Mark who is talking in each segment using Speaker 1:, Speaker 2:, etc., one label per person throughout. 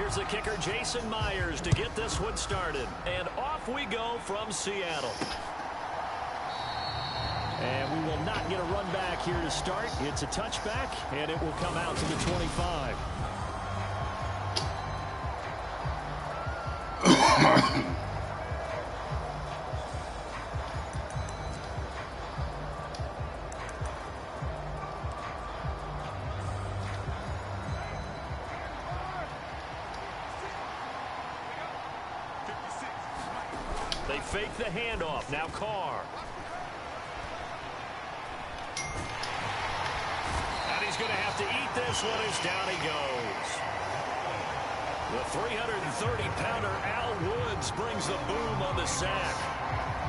Speaker 1: Here's the kicker, Jason Myers, to get this one started. And off we go from Seattle. And we will not get a run back here to start. It's a touchback, and it will come out to the 25. They fake the handoff. Now Carr. And he's going to have to eat this one as down he goes. The 330-pounder Al Woods brings the boom on the sack.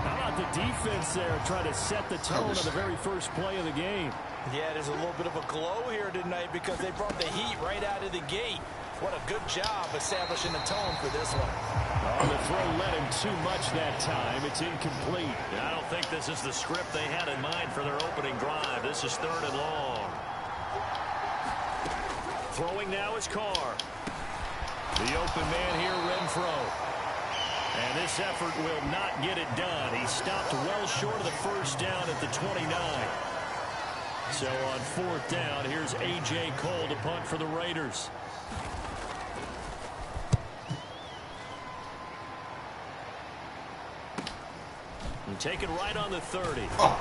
Speaker 1: How about the defense there trying to set the tone on the very first play of the game?
Speaker 2: Yeah, there's a little bit of a glow here tonight because they brought the heat right out of the gate. What a good job establishing the tone for this one.
Speaker 1: Oh, the throw led him too much that time. It's incomplete.
Speaker 3: I don't think this is the script they had in mind for their opening drive. This is 3rd and long.
Speaker 1: Throwing now is Carr. The open man here, Renfro. And this effort will not get it done. He stopped well short of the first down at the 29. So on 4th down, here's A.J. Cole to punt for the Raiders. And taken right on the 30.
Speaker 4: Oh.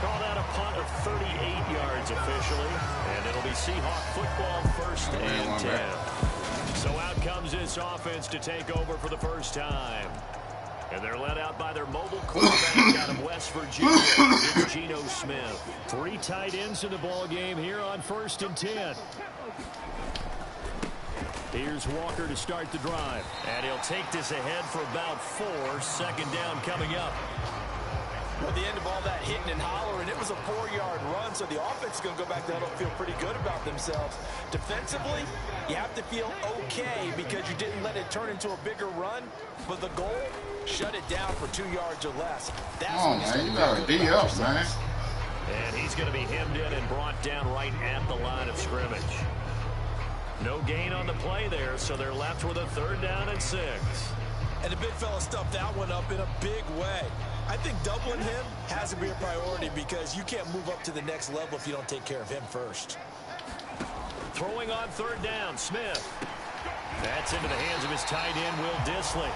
Speaker 1: Called out a punt of 38 yards officially. And it'll be Seahawk football 1st and 10. So out comes this offense to take over for the first time. And they're led out by their mobile quarterback out of West Virginia. It's Geno Smith. 3 tight ends in the ball game here on 1st and 10. Here's Walker to start the drive. And he'll take this ahead for about 4. 2nd down coming up.
Speaker 2: At the end of all that hitting and hollering, it was a 4-yard run, so the offense is going to go back there and feel pretty good about themselves. Defensively, you have to feel okay because you didn't let it turn into a bigger run. But the goal, shut it down for 2 yards or less. That's
Speaker 4: oh, man, you got a D up, man.
Speaker 1: And he's going to be hemmed in and brought down right at the line of scrimmage. No gain on the play there, so they're left with a 3rd down and 6.
Speaker 2: And the big fella stuffed that one up in a big way. I think doubling him has to be a priority because you can't move up to the next level if you don't take care of him first.
Speaker 1: Throwing on 3rd down, Smith. That's into the hands of his tight end, Will Dissly.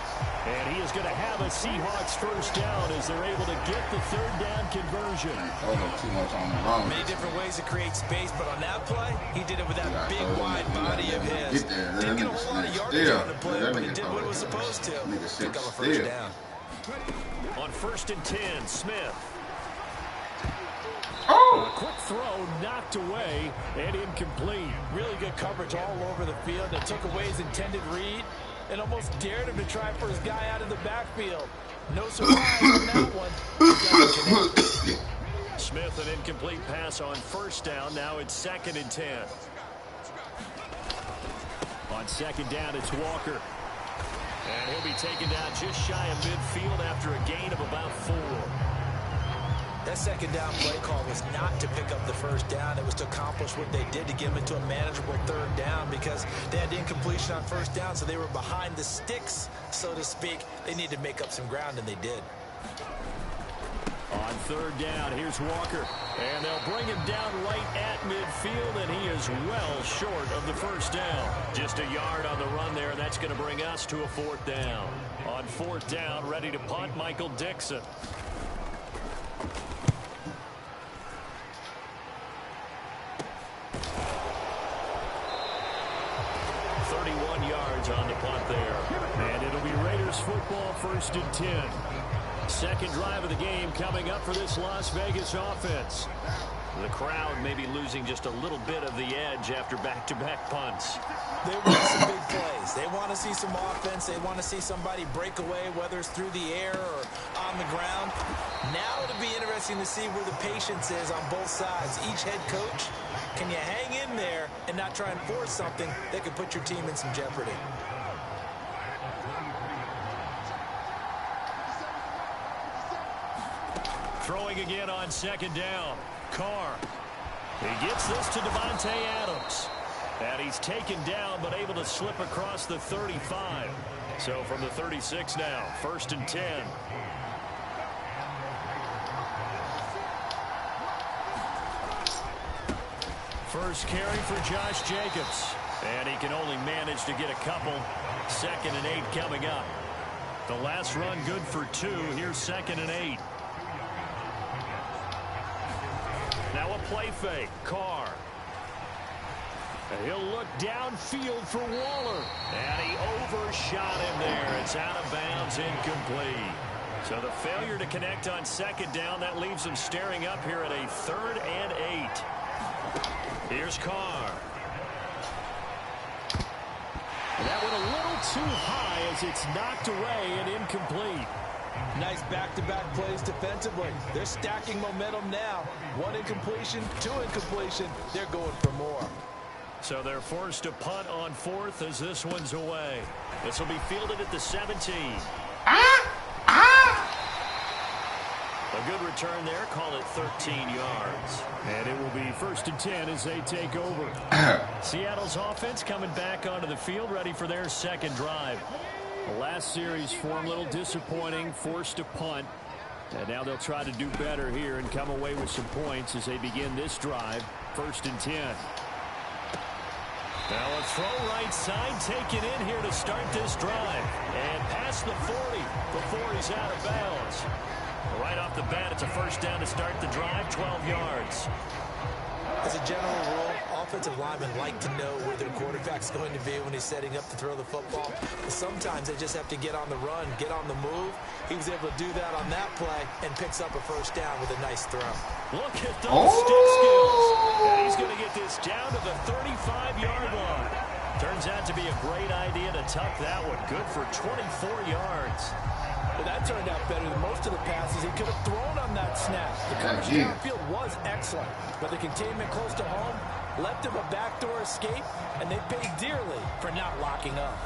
Speaker 1: And he is going to have a Seahawks 1st down as they're able to get the 3rd down conversion.
Speaker 4: Too much on the run.
Speaker 2: Many different ways to create space, but on that play, he did it with that big, wide body of his. Didn't get a whole lot of yardage on the play, but it did what it was supposed to. Pick up a 1st down.
Speaker 1: On 1st and 10, Smith.
Speaker 4: Oh!
Speaker 1: A quick throw knocked away and incomplete.
Speaker 2: Really good coverage all over the field. It took away his intended read and almost dared him to try for his guy out of the backfield. No surprise on that one.
Speaker 1: Smith, an incomplete pass on 1st down. Now it's 2nd and 10. On 2nd down, it's Walker. And he'll be taken down just shy of midfield after a gain of about 4.
Speaker 2: That 2nd down play call was not to pick up the 1st down. It was to accomplish what they did to get them into a manageable 3rd down because they had the incompletion on 1st down, so they were behind the sticks, so to speak. They needed to make up some ground, and they did.
Speaker 1: On 3rd down, here's Walker. And they'll bring him down right at midfield, and he is well short of the 1st down. Just a yard on the run there, and that's going to bring us to a 4th down. On 4th down, ready to punt, Michael Dixon. 31 yards on the punt there. And it'll be Raiders football 1st and 10. 2nd drive of the game coming up for this Las Vegas offense. The crowd may be losing just a little bit of the edge after back-to-back punts.
Speaker 2: They want some big plays. They want to see some offense. They want to see somebody break away, whether it's through the air or on the ground. Now it'll be interesting to see where the patience is on both sides. Each head coach, can you hang in there and not try and force something that could put your team in some jeopardy?
Speaker 1: Throwing again on 2nd down. Carr. He gets this to Devontae Adams. And he's taken down, but able to slip across the 35. So from the 36 now, 1st and 10. First carry for Josh Jacobs. And he can only manage to get a couple. 2nd and 8 coming up. The last run good for 2. Here's 2nd and 8. Now a play fake. Carr. He'll look downfield for Waller. And he overshot him there. It's out of bounds, incomplete. So the failure to connect on 2nd down, that leaves him staring up here at a 3rd and 8. Here's Carr. That went a little too high as it's knocked away and incomplete.
Speaker 2: Nice back-to-back plays defensively. They're stacking momentum now. 1 incompletion, 2 incompletion. They're going for more.
Speaker 1: So they're forced to punt on 4th as this one's away. This will be fielded at the 17. A good return there. Call it 13 yards. And it will be 1st and 10 as they take over. Seattle's offense coming back onto the field, ready for their 2nd drive. The last series for them, a little disappointing, forced to punt. And now they'll try to do better here and come away with some points as they begin this drive. 1st and 10. Now a throw right side taken in here to start this drive. And past the 40 before he's out of bounds. Right off the bat, it's a 1st down to start the drive, 12 yards.
Speaker 2: As a general rule, offensive linemen like to know where their quarterback's going to be when he's setting up to throw the football. But sometimes they just have to get on the run, get on the move. He was able to do that on that play and picks up a 1st down with a nice throw.
Speaker 1: Look at those stick skills. And he's going to get this down to the 35-yard line. Turns out to be a great idea to tuck that one. Good for 24 yards.
Speaker 2: Well, that turned out better than most of the passes he could have thrown on that snap. The coverage downfield was excellent, but the containment close to home left him a backdoor escape, and they paid dearly for not locking up.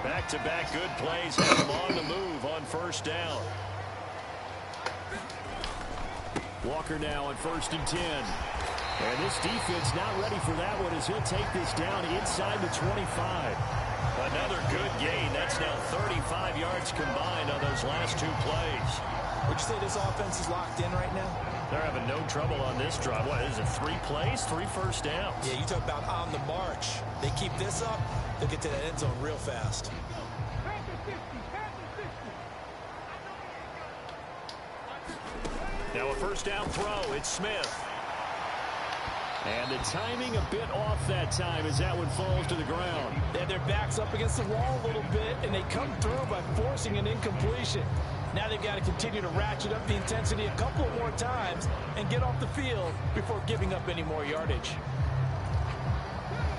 Speaker 1: Back-to-back good plays have him on the move on 1st down. Walker now on 1st and 10. And this defense not ready for that one as he'll take this down inside the 25. Another good gain. That's now 35 yards combined on those last 2 plays.
Speaker 2: Would you say this offense is locked in right now?
Speaker 1: They're having no trouble on this drive. What is it, 3 plays, 3 1st downs?
Speaker 2: Yeah, you talk about on the march. They keep this up, they'll get to that end zone real fast.
Speaker 1: Now a 1st down throw. It's Smith. And the timing a bit off that time as that one falls to the ground.
Speaker 2: They had their backs up against the wall a little bit, and they come through by forcing an incompletion. Now they've got to continue to ratchet up the intensity a couple more times and get off the field before giving up any more yardage.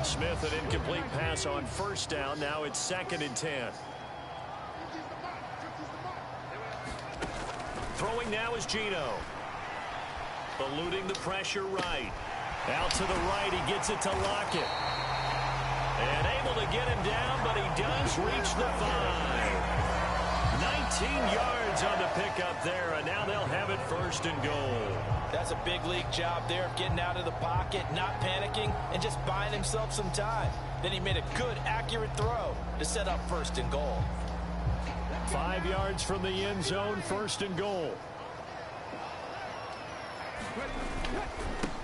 Speaker 1: Smith, an incomplete pass on 1st down. Now it's 2nd and 10. Throwing now is Geno. Eluding the pressure right. Out to the right, he gets it to Lockett. And able to get him down, but he does reach the 5. 19 yards on the pickup there, and now they'll have it 1st and goal.
Speaker 2: That's a big league job there of getting out of the pocket, not panicking, and just buying himself some time. Then he made a good, accurate throw to set up 1st and goal.
Speaker 1: 5 yards from the end zone, 1st and goal.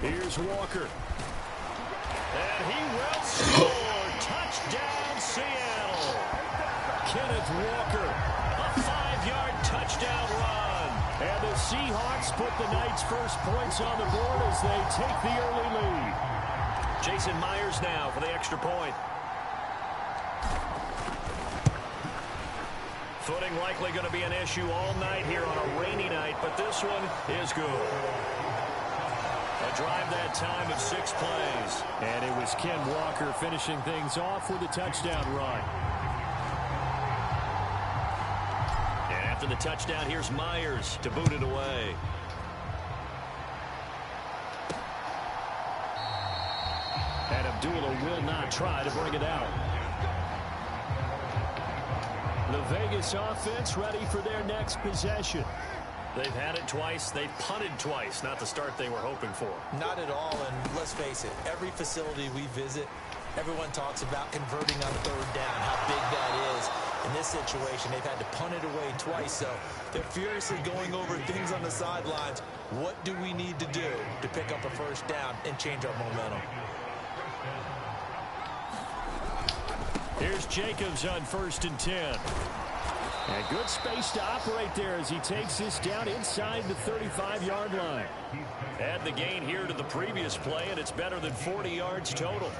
Speaker 1: Here's Walker. And he will score. Touchdown, Seattle. Kenneth Walker, a 5-yard touchdown run. And the Seahawks put the Knights' first points on the board as they take the early lead. Jason Myers now for the extra point. Footing likely going to be an issue all night here on a rainy night, but this one is good. A drive that time of 6 plays. And it was Ken Walker finishing things off with a touchdown run. And after the touchdown, here's Myers to boot it away. Abdullah will not try to bring it out. The Vegas offense ready for their next possession.
Speaker 3: They've had it twice. They've punted twice. Not the start they were hoping for.
Speaker 2: Not at all, and let's face it, every facility we visit, everyone talks about converting on third down, how big that is. In this situation, they've had to punt it away twice, so they're furiously going over things on the sidelines. What do we need to do to pick up a first down and change our momentum?
Speaker 1: Here's Jacobs on 1st and 10. And good space to operate there as he takes this down inside the 35-yard line.
Speaker 3: Add the gain here to the previous play, and it's better than 40 yards total.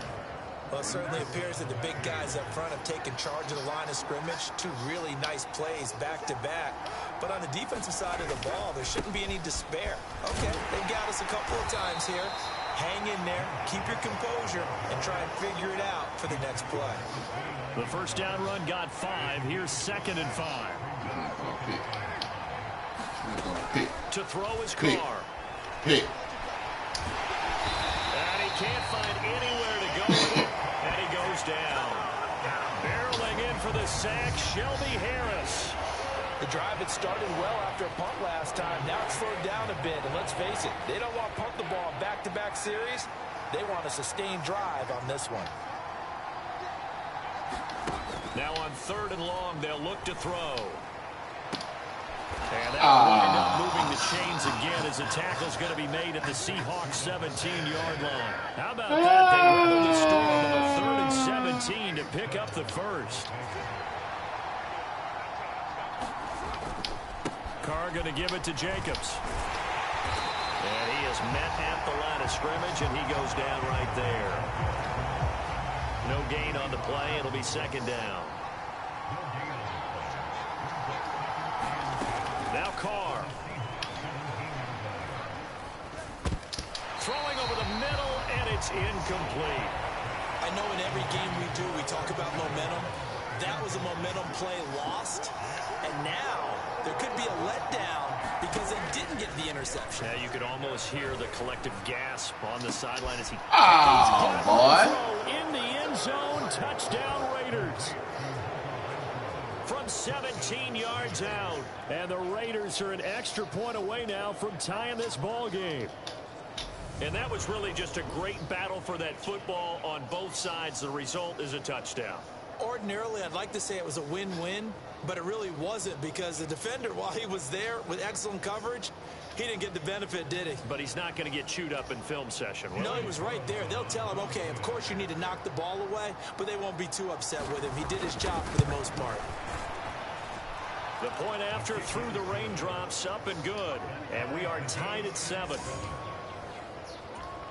Speaker 2: Well, it certainly appears that the big guys up front have taken charge of the line of scrimmage. Two really nice plays back-to-back. But on the defensive side of the ball, there shouldn't be any despair. Okay, they've got us a couple of times here. Hang in there, keep your composure, and try and figure it out for the next play.
Speaker 1: The first down run got 5. Here's 2nd and 5. To throw his car.
Speaker 4: Pick.
Speaker 1: And he can't find anywhere to go with it. And he goes down. Barreling in for the sack, Shelby Harris.
Speaker 2: The drive had started well after a punt last time. Now it's slowed down a bit. And let's face it, they don't want to punt the ball in back-to-back series. They want a sustained drive on this one.
Speaker 1: Now on 3rd and long, they'll look to throw. And that will wind up moving the chains again as a tackle's going to be made at the Seahawks 17-yard line. How about that? They weathered the storm of a 3rd and 17 to pick up the first. Carr going to give it to Jacobs.
Speaker 3: And he is met at the line of scrimmage, and he goes down right there. No gain on the play. It'll be 2nd down. Now Carr.
Speaker 1: Throwing over the middle, and it's incomplete.
Speaker 2: I know in every game we do, we talk about momentum. That was a momentum play lost. And now there could be a letdown because they didn't get the interception.
Speaker 3: Yeah, you could almost hear the collective gasp on the sideline as he...
Speaker 4: boy.
Speaker 1: In the end zone, touchdown Raiders. From 17 yards out. And the Raiders are an extra point away now from tying this ball game.
Speaker 3: And that was really just a great battle for that football on both sides. The result is a touchdown.
Speaker 2: Ordinarily, I'd like to say it was a win-win, but it really wasn't because the defender, while he was there with excellent coverage, he didn't get the benefit, did he?
Speaker 3: But he's not going to get chewed up in film session, will
Speaker 2: No,
Speaker 3: he?
Speaker 2: he was right there. They'll tell him, okay, of course you need to knock the ball away, but they won't be too upset with him. He did his job for the most part.
Speaker 1: The point after through the raindrops, up and good. And we are tied at 7.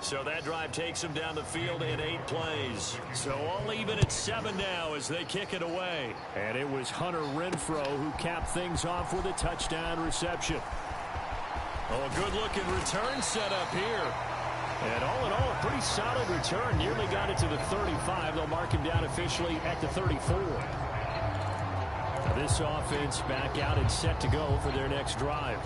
Speaker 1: So that drive takes them down the field in 8 plays. So all even at 7 now as they kick it away. And it was Hunter Renfrow who capped things off with a touchdown reception. Oh, good-looking return set up here. And all in all, a pretty solid return. Nearly got it to the 35. They'll mark him down officially at the 34. Now this offense back out and set to go for their next drive.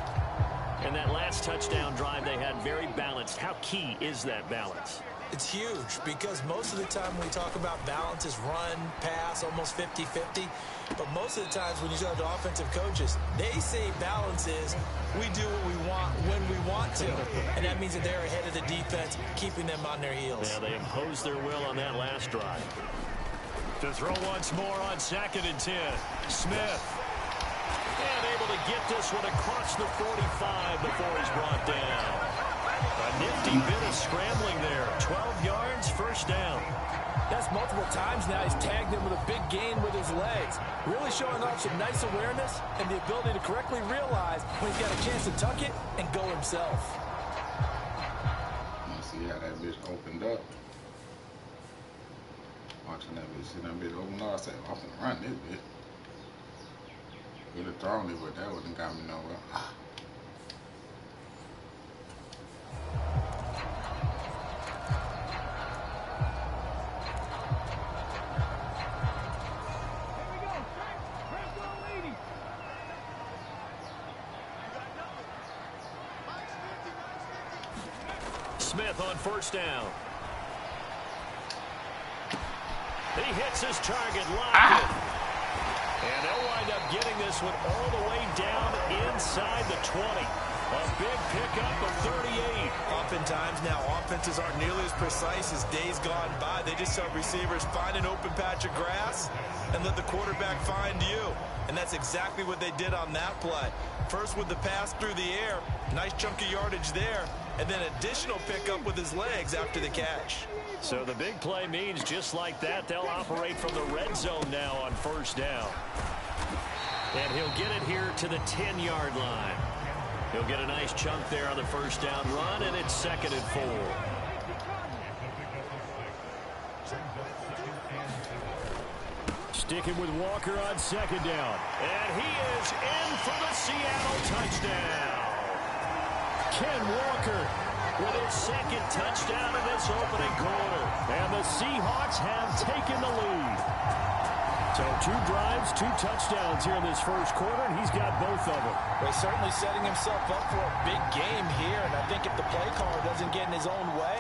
Speaker 3: And that last touchdown drive they had very balanced. How key is that balance?
Speaker 2: It's huge because most of the time when we talk about balance is run, pass, almost 50-50. But most of the times when you talk to offensive coaches, they say balance is we do what we want when we want to. And that means that they're ahead of the defense, keeping them on their heels.
Speaker 3: Yeah, they imposed their will on that last drive.
Speaker 1: To throw once more on 2nd and 10. Smith. And able to get this one across the 45 before he's brought down. A nifty bit of scrambling there. 12 yards, first down.
Speaker 2: That's multiple times now. He's tagged him with a big gain with his legs. Really showing off some nice awareness and the ability to correctly realize when he's got a chance to tuck it and go himself.
Speaker 4: You see how that bitch opened up. Watching that bitch, see that bitch open up. I said, I'm finna run this bitch. Could have thrown it, but that wouldn't got me nowhere.
Speaker 1: Smith on first down. He hits his target, locked it. And they'll wind up getting this one all the way down inside the 20. A big pickup of 38.
Speaker 2: Oftentimes now, offenses aren't nearly as precise as days gone by. They just have receivers find an open patch of grass and let the quarterback find you. And that's exactly what they did on that play. First with the pass through the air, nice chunk of yardage there, and then additional pickup with his legs after the catch.
Speaker 1: So the big play means just like that, they'll operate from the red zone now on first down. And he'll get it here to the 10-yard line. He'll get a nice chunk there on the first down run, and it's 2nd and 4. Sticking with Walker on 2nd down. And he is in for the Seattle touchdown. Ken Walker with his 2nd touchdown in this opening quarter. And the Seahawks have taken the lead. So 2 drives, 2 touchdowns here in this first quarter, and he's got both of them.
Speaker 2: Well, he's certainly setting himself up for a big game here, and I think if the play caller doesn't get in his own way,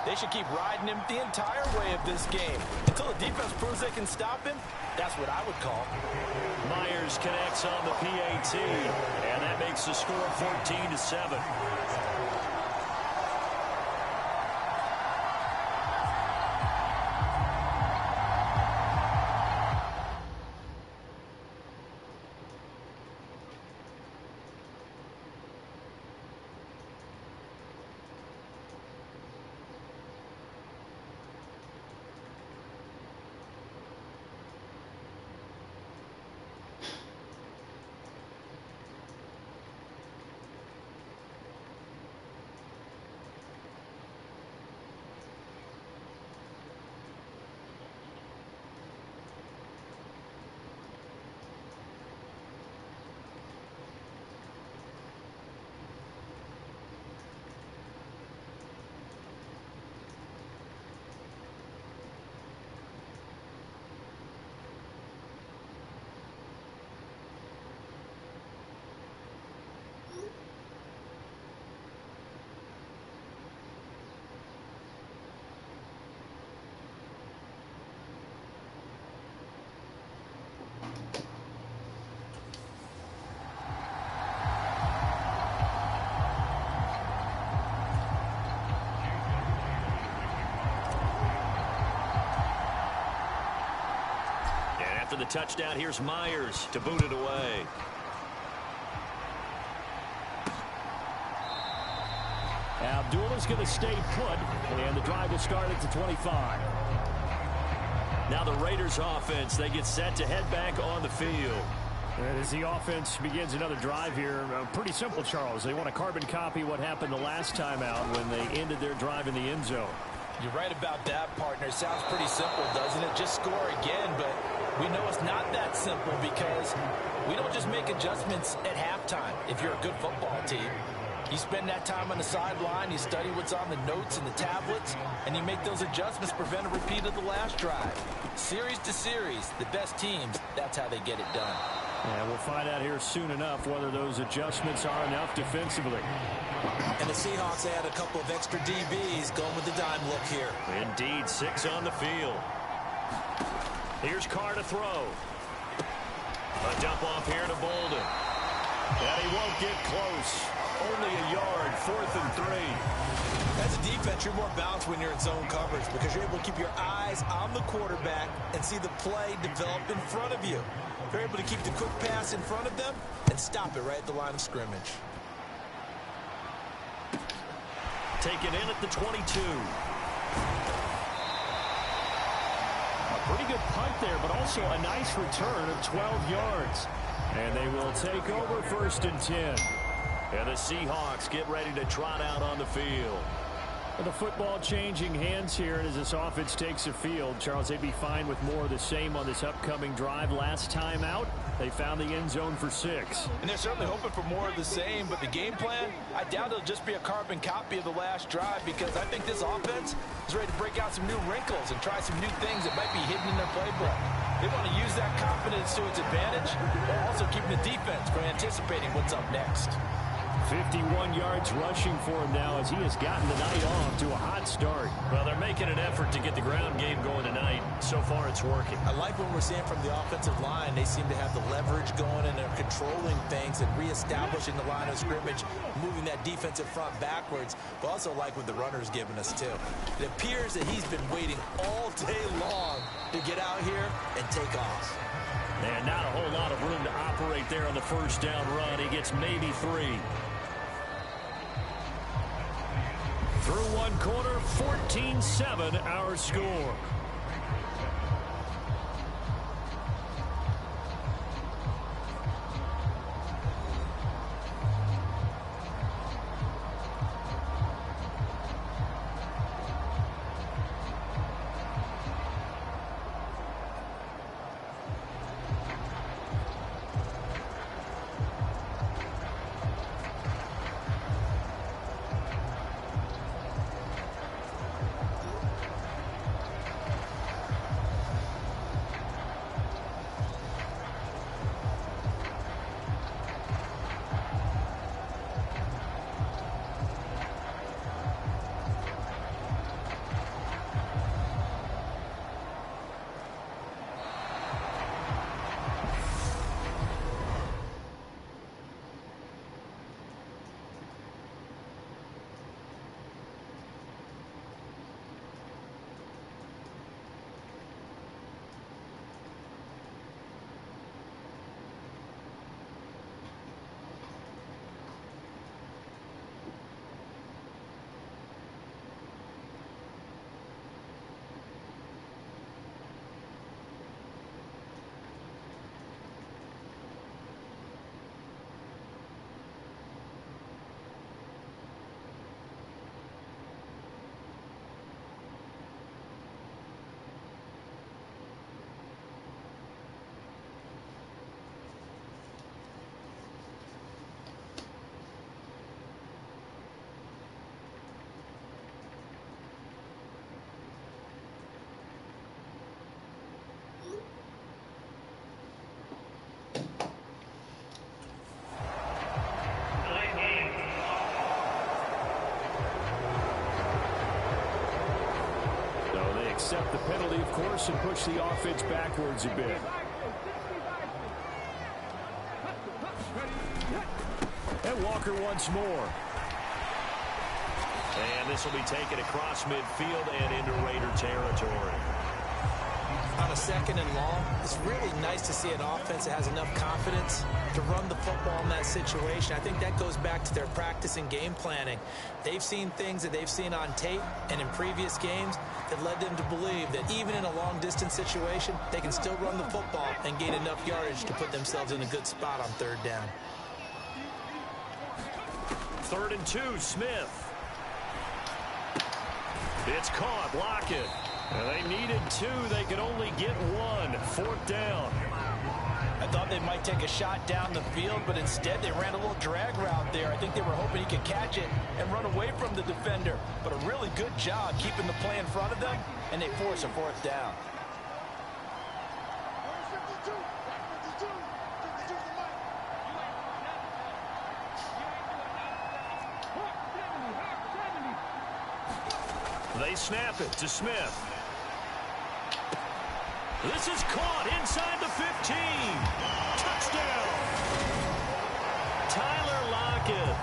Speaker 2: they should keep riding him the entire way of this game. Until the defense proves they can stop him, that's what I would call.
Speaker 1: Myers connects on the PAT, and that makes the score 14-7. After the touchdown, here's Myers to boot it away. Abdullah's going to stay put, and the drive will start at the 25. Now the Raiders offense, they get set to head back on the field. And as the offense begins another drive here, pretty simple, Charles. They want to carbon copy what happened the last time out when they ended their drive in the end zone.
Speaker 2: You're right about that, partner. Sounds pretty simple, doesn't it? Just score again, but we know it's not that simple because we don't just make adjustments at halftime if you're a good football team. You spend that time on the sideline, you study what's on the notes and the tablets, and you make those adjustments to prevent a repeat of the last drive. Series to series, the best teams, that's how they get it done.
Speaker 1: And we'll find out here soon enough whether those adjustments are enough defensively.
Speaker 2: And the Seahawks add a couple of extra DBs going with the dime look here.
Speaker 1: Indeed, 6 on the field. Here's Carr to throw. A dump off here to Bolden. And he won't get close. Only a yard, 4th and 3.
Speaker 2: As a defense, you're more balanced when you're in zone coverage because you're able to keep your eyes on the quarterback and see the play develop in front of you. You're able to keep the quick pass in front of them and stop it right at the line of scrimmage.
Speaker 1: Taken in at the 22. A pretty good punt there, but also a nice return of 12 yards. And they will take over 1st and 10. And the Seahawks get ready to trot out on the field. With the football changing hands here, and as this offense takes the field, Charles, they'd be fine with more of the same on this upcoming drive. Last time out, they found the end zone for 6.
Speaker 2: And they're certainly hoping for more of the same, but the game plan, I doubt it'll just be a carbon copy of the last drive because I think this offense is ready to break out some new wrinkles and try some new things that might be hidden in their playbook. They want to use that confidence to its advantage while also keeping the defense from anticipating what's up next.
Speaker 1: 51 yards rushing for him now as he has gotten the night off to a hot start.
Speaker 3: Well, they're making an effort to get the ground game going tonight. So far, it's working.
Speaker 2: I like what we're seeing from the offensive line. They seem to have the leverage going, and they're controlling things and reestablishing the line of scrimmage, moving that defensive front backwards. But also like what the runner's giving us, too. It appears that he's been waiting all day long to get out here and take off.
Speaker 3: And not a whole lot of room to operate there on the first down run. He gets maybe 3. Through one quarter, 14-7 our score.
Speaker 1: Accept the penalty, of course, and push the offense backwards a bit. And Walker once more.
Speaker 3: And this will be taken across midfield and into Raider territory.
Speaker 2: On a second and long, it's really nice to see an offense that has enough confidence to run the football in that situation. I think that goes back to their practice and game planning. They've seen things that they've seen on tape and in previous games that led them to believe that even in a long-distance situation, they can still run the football and gain enough yardage to put themselves in a good spot on third down.
Speaker 3: 3rd and 2, Smith. It's caught. Lockett. They needed 2. They could only get 1. 4th down.
Speaker 2: I thought they might take a shot down the field, but instead they ran a little drag route there. I think they were hoping he could catch it and run away from the defender. But a really good job keeping the play in front of them, and they force a 4th down.
Speaker 3: They snap it to Smith. This is caught inside the 15. Touchdown. Tyler Lockett,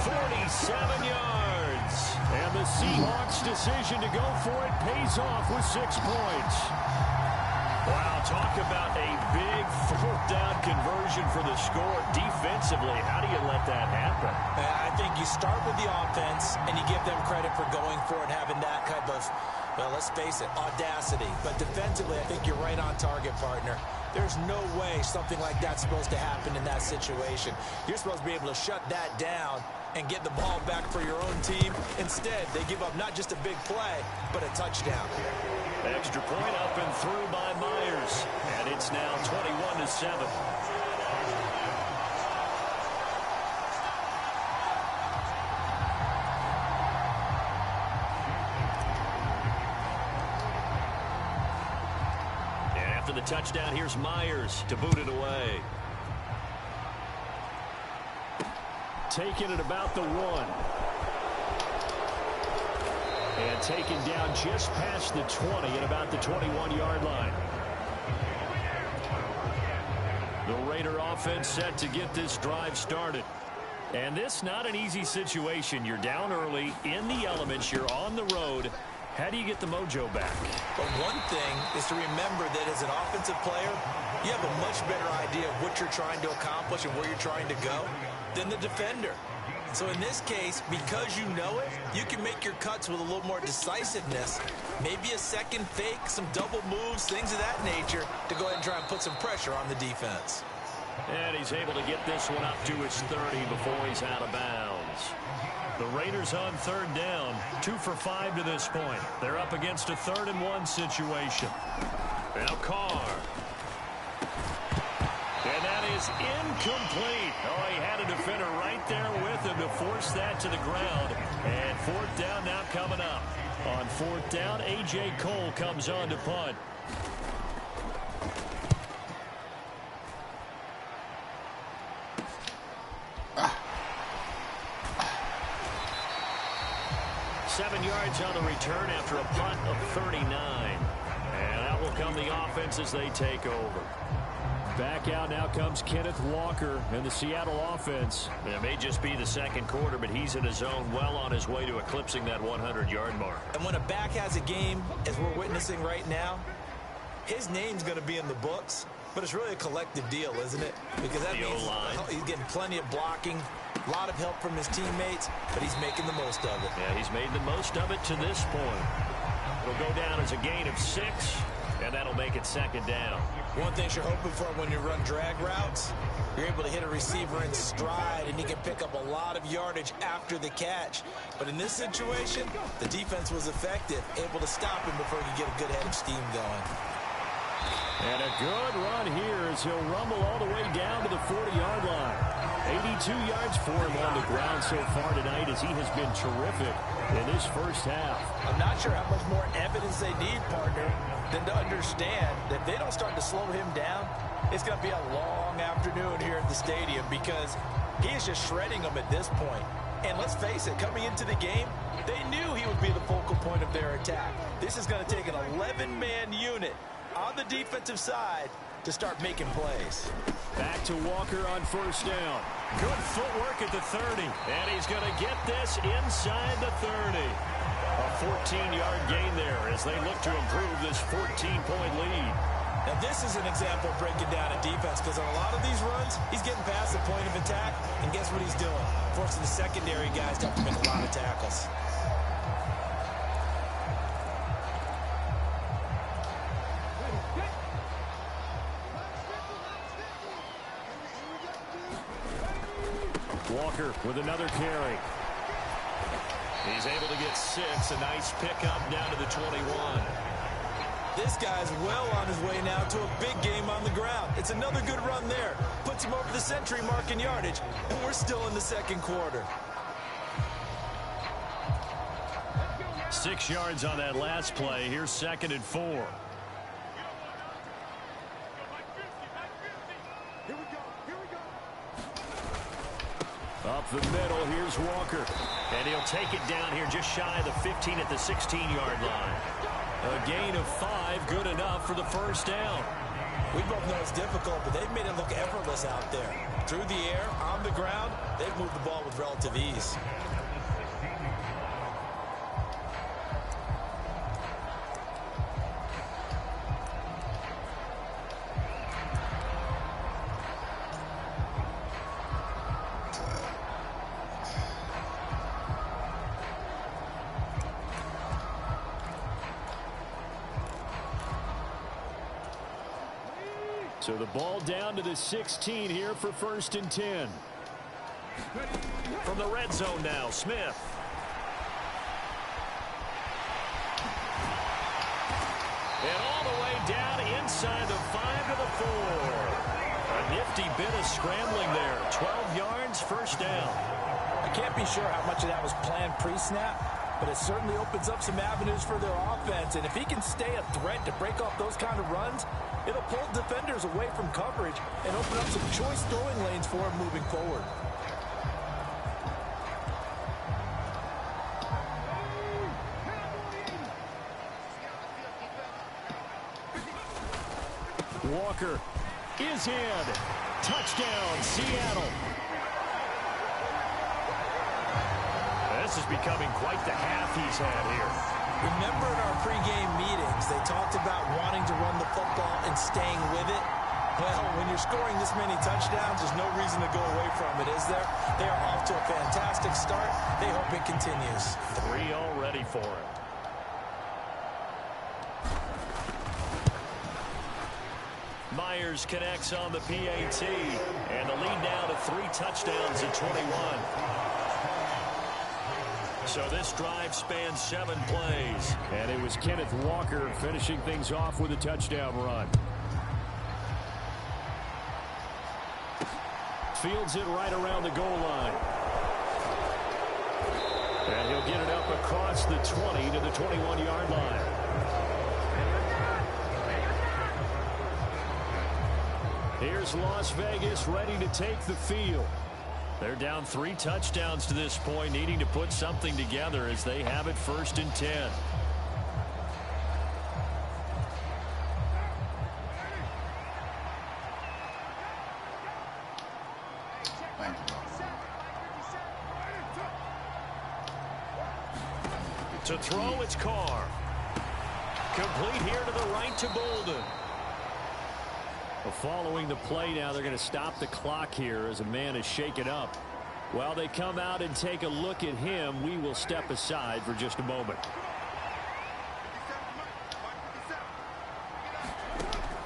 Speaker 3: 47 yards.
Speaker 1: And the Seahawks' decision to go for it pays off with 6 points.
Speaker 3: Wow, talk about a big 4th down conversion for the score. Defensively, how do you let that happen?
Speaker 2: I think you start with the offense, and you give them credit for going for it, having that type of, well, let's face it, audacity. But defensively, I think you're right on target, partner. There's no way something like that's supposed to happen in that situation. You're supposed to be able to shut that down and get the ball back for your own team. Instead, they give up not just a big play, but a touchdown.
Speaker 3: Extra point up and through by Myers. And it's now 21-7. And after the touchdown, here's Myers to boot it away.
Speaker 1: taken at about the 1. And taken down just past the 20 at about the 21-yard line. The Raider offense set to get this drive started. And this not an easy situation. You're down early, in the elements, you're on the road. How do you get the mojo back?
Speaker 2: But one thing is to remember that as an offensive player, you have a much better idea of what you're trying to accomplish and where you're trying to go than the defender. So in this case, because you know it, you can make your cuts with a little more decisiveness. Maybe a second fake, some double moves, things of that nature to go ahead and try and put some pressure on the defense.
Speaker 1: And he's able to get this one up to his 30 before he's out of bounds. The Raiders on 3rd down, 2 for 5 to this point. They're up against a 3rd and 1 situation. Now Carr. And that is incomplete. Oh, he had a defender right there with him to force that to the ground. And 4th down now coming up. On 4th down, A.J. Cole comes on to punt. Seven yards on the return after a punt of 39. And out will come the offense as they take over. Back out now comes Kenneth Walker and the Seattle offense. It may just be the second quarter, but he's in his zone, well on his way to eclipsing that 100-yard mark.
Speaker 2: And when a back has a game, as we're witnessing right now, his name's going to be in the books, but it's really a collective deal, isn't it? Because that means he's getting plenty of blocking, a lot of help from his teammates, but he's making the most of it.
Speaker 1: Yeah, he's made the most of it to this point. It'll go down as a gain of 6, and that'll make it 2nd down.
Speaker 2: One thing you're hoping for when you run drag routes, you're able to hit a receiver in stride, and he can pick up a lot of yardage after the catch. But in this situation, the defense was effective, able to stop him before he could get a good head of steam going.
Speaker 1: And a good run here as he'll rumble all the way down to the 40-yard line. 82 yards for him on the ground so far tonight as he has been terrific in this first half.
Speaker 2: I'm not sure how much more evidence they need, partner, than to understand that if they don't start to slow him down, it's going to be a long afternoon here at the stadium because he is just shredding them at this point. And let's face it, coming into the game, they knew he would be the focal point of their attack. This is going to take an 11-man unit on the defensive side to start making plays.
Speaker 1: Back to Walker on 1st down. Good footwork at the 30. And he's going to get this inside the 30. A 14-yard gain there as they look to improve this 14-point lead.
Speaker 2: Now this is an example of breaking down a defense because on a lot of these runs, he's getting past the point of attack, and guess what he's doing? Forcing the secondary guys to have to make a lot of tackles.
Speaker 1: Walker with another carry. He's able to get 6. A nice pickup down to the 21.
Speaker 2: This guy's well on his way now to a big game on the ground. It's another good run there. Puts him over the century mark in yardage, and we're still in the 2nd quarter.
Speaker 1: 6 yards on that last play. Here's 2nd and 4. Up the middle, here's Walker. And he'll take it down here just shy of the 15 at the 16-yard line. A gain of 5, good enough for the 1st down.
Speaker 2: We both know it's difficult, but they've made it look effortless out there. Through the air, on the ground, they've moved the ball with relative ease.
Speaker 1: So the ball down to the 16 here for 1st and 10. From the red zone now, Smith. And all the way down inside the 5 to the 4. A nifty bit of scrambling there. 12 yards, 1st down.
Speaker 2: I can't be sure how much of that was planned pre-snap, but it certainly opens up some avenues for their offense. And if he can stay a threat to break off those kind of runs, it'll pull defenders away from coverage and open up some choice throwing lanes for him moving forward.
Speaker 1: Walker is in. Touchdown, Seattle. This is becoming quite the half he's had here.
Speaker 2: Remember in our pregame meetings, they talked about wanting to run the football and staying with it. Well, when you're scoring this many touchdowns, there's no reason to go away from it, is there? They are off to a fantastic start. They hope it continues.
Speaker 1: 3 already for him. Myers connects on the PAT, and the lead now to 3 touchdowns at 21. So this drive spans 7 plays. And it was Kenneth Walker finishing things off with a touchdown run. Fields it right around the goal line. And he'll get it up across the 20 to the 21-yard line. Here's Las Vegas ready to take the field. They're down 3 touchdowns to this point, needing to put something together as they have it 1st and 10. To throw, it's Carr. Complete here to the right to Bolden. Well, following the play now, they're going to stop the clock here as a man is shaken up. While they come out and take a look at him, we will step aside for just a moment.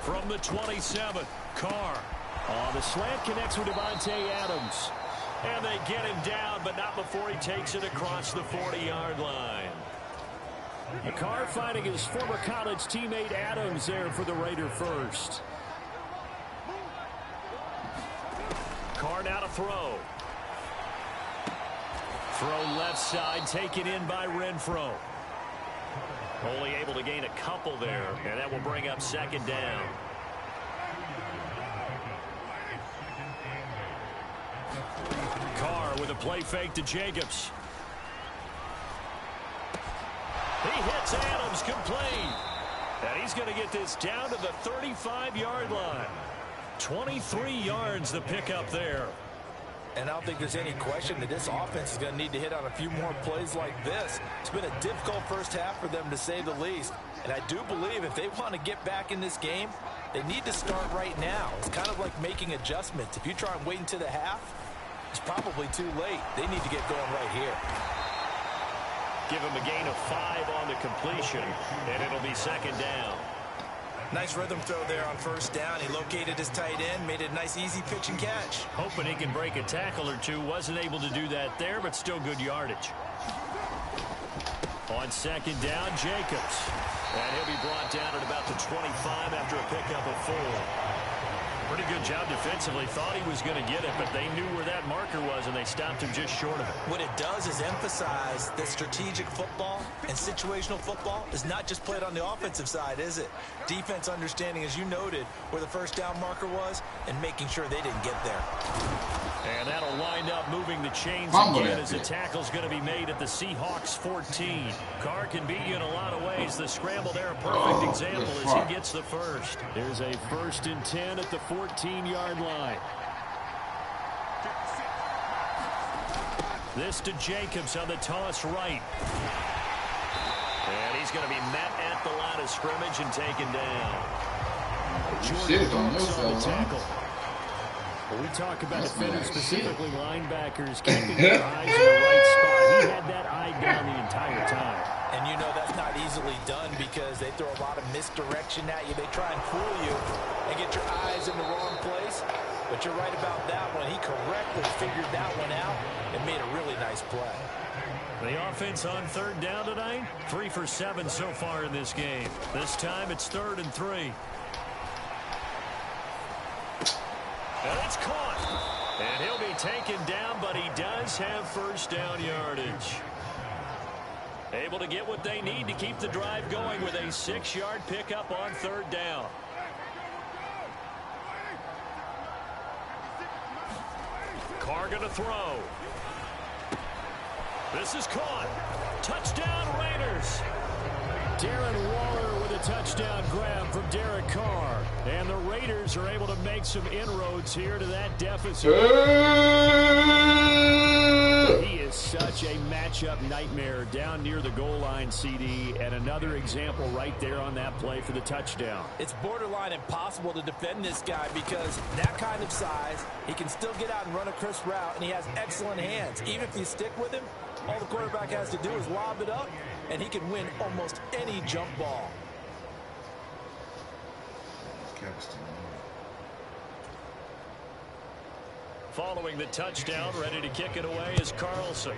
Speaker 1: From the 27, Carr. The slant connects with Devontae Adams. And they get him down, but not before he takes it across the 40-yard line. Carr finding his former college teammate Adams there for the Raider first. Carr now to throw. Throw left side, taken in by Renfro. Only able to gain a couple there, and that will bring up 2nd down. Carr with a play fake to Jacobs. He hits Adams complete. And he's going to get this down to the 35-yard line. 23 yards the pickup there.
Speaker 2: And I don't think there's any question that this offense is going to need to hit on a few more plays like this. It's been a difficult first half for them, to say the least. And I do believe if they want to get back in this game, they need to start right now. It's kind of like making adjustments. If you try and wait until the half, it's probably too late. They need to get going right here.
Speaker 1: Give him a gain of 5 on the completion, and it'll be 2nd down.
Speaker 2: Nice rhythm throw there on 1st down. He located his tight end, made it a nice easy pitch and catch.
Speaker 1: Hoping he can break a tackle or two. Wasn't able to do that there, but still good yardage. On 2nd down, Jacobs. And he'll be brought down at about the 25 after a pickup of 4. Pretty good job defensively. Thought he was going to get it, but they knew where that marker was, and they stopped him just short of it.
Speaker 2: What it does is emphasize that strategic football and situational football is not just played on the offensive side, is it? Defense understanding, as you noted, where the 1st down marker was and making sure they didn't get there.
Speaker 1: And that'll wind up moving the chains again as the tackle's going to be made at the Seahawks 14. Carr can beat you in a lot of ways. The scramble there, a perfect example as he gets the first. There's a 1st and 10 at the 14-yard line. This to Jacobs on the toss right. And he's going to be met at the line of scrimmage and taken down. Jordan Brooks on the tackle. When we talk about defenders, specifically linebackers, keeping their eyes in the right spot. He had that eye down the entire time.
Speaker 2: And you know that's not easily done because they throw a lot of misdirection at you. They try and fool you and get your eyes in the wrong place. But you're right about that one. He correctly figured that one out and made a really nice play.
Speaker 1: The offense on 3rd down tonight, 3 for 7 so far in this game. This time it's 3rd and 3. And it's caught. And he'll be taken down, but he does have 1st down yardage. Able to get what they need to keep the drive going with a 6-yard pickup on 3rd down. Carr going to throw. This is caught. Touchdown Raiders. Darren Waller with a the touchdown grab from Derek Carr. And the Raiders are able to make some inroads here to that deficit. He is such a matchup nightmare down near the goal line, CD, and another example right there on that play for the touchdown.
Speaker 2: It's borderline impossible to defend this guy because that kind of size, he can still get out and run a crisp route, and he has excellent hands. Even if you stick with him, all the quarterback has to do is lob it up, and he can win almost any jump ball.
Speaker 1: Following the touchdown, ready to kick it away is Carlson.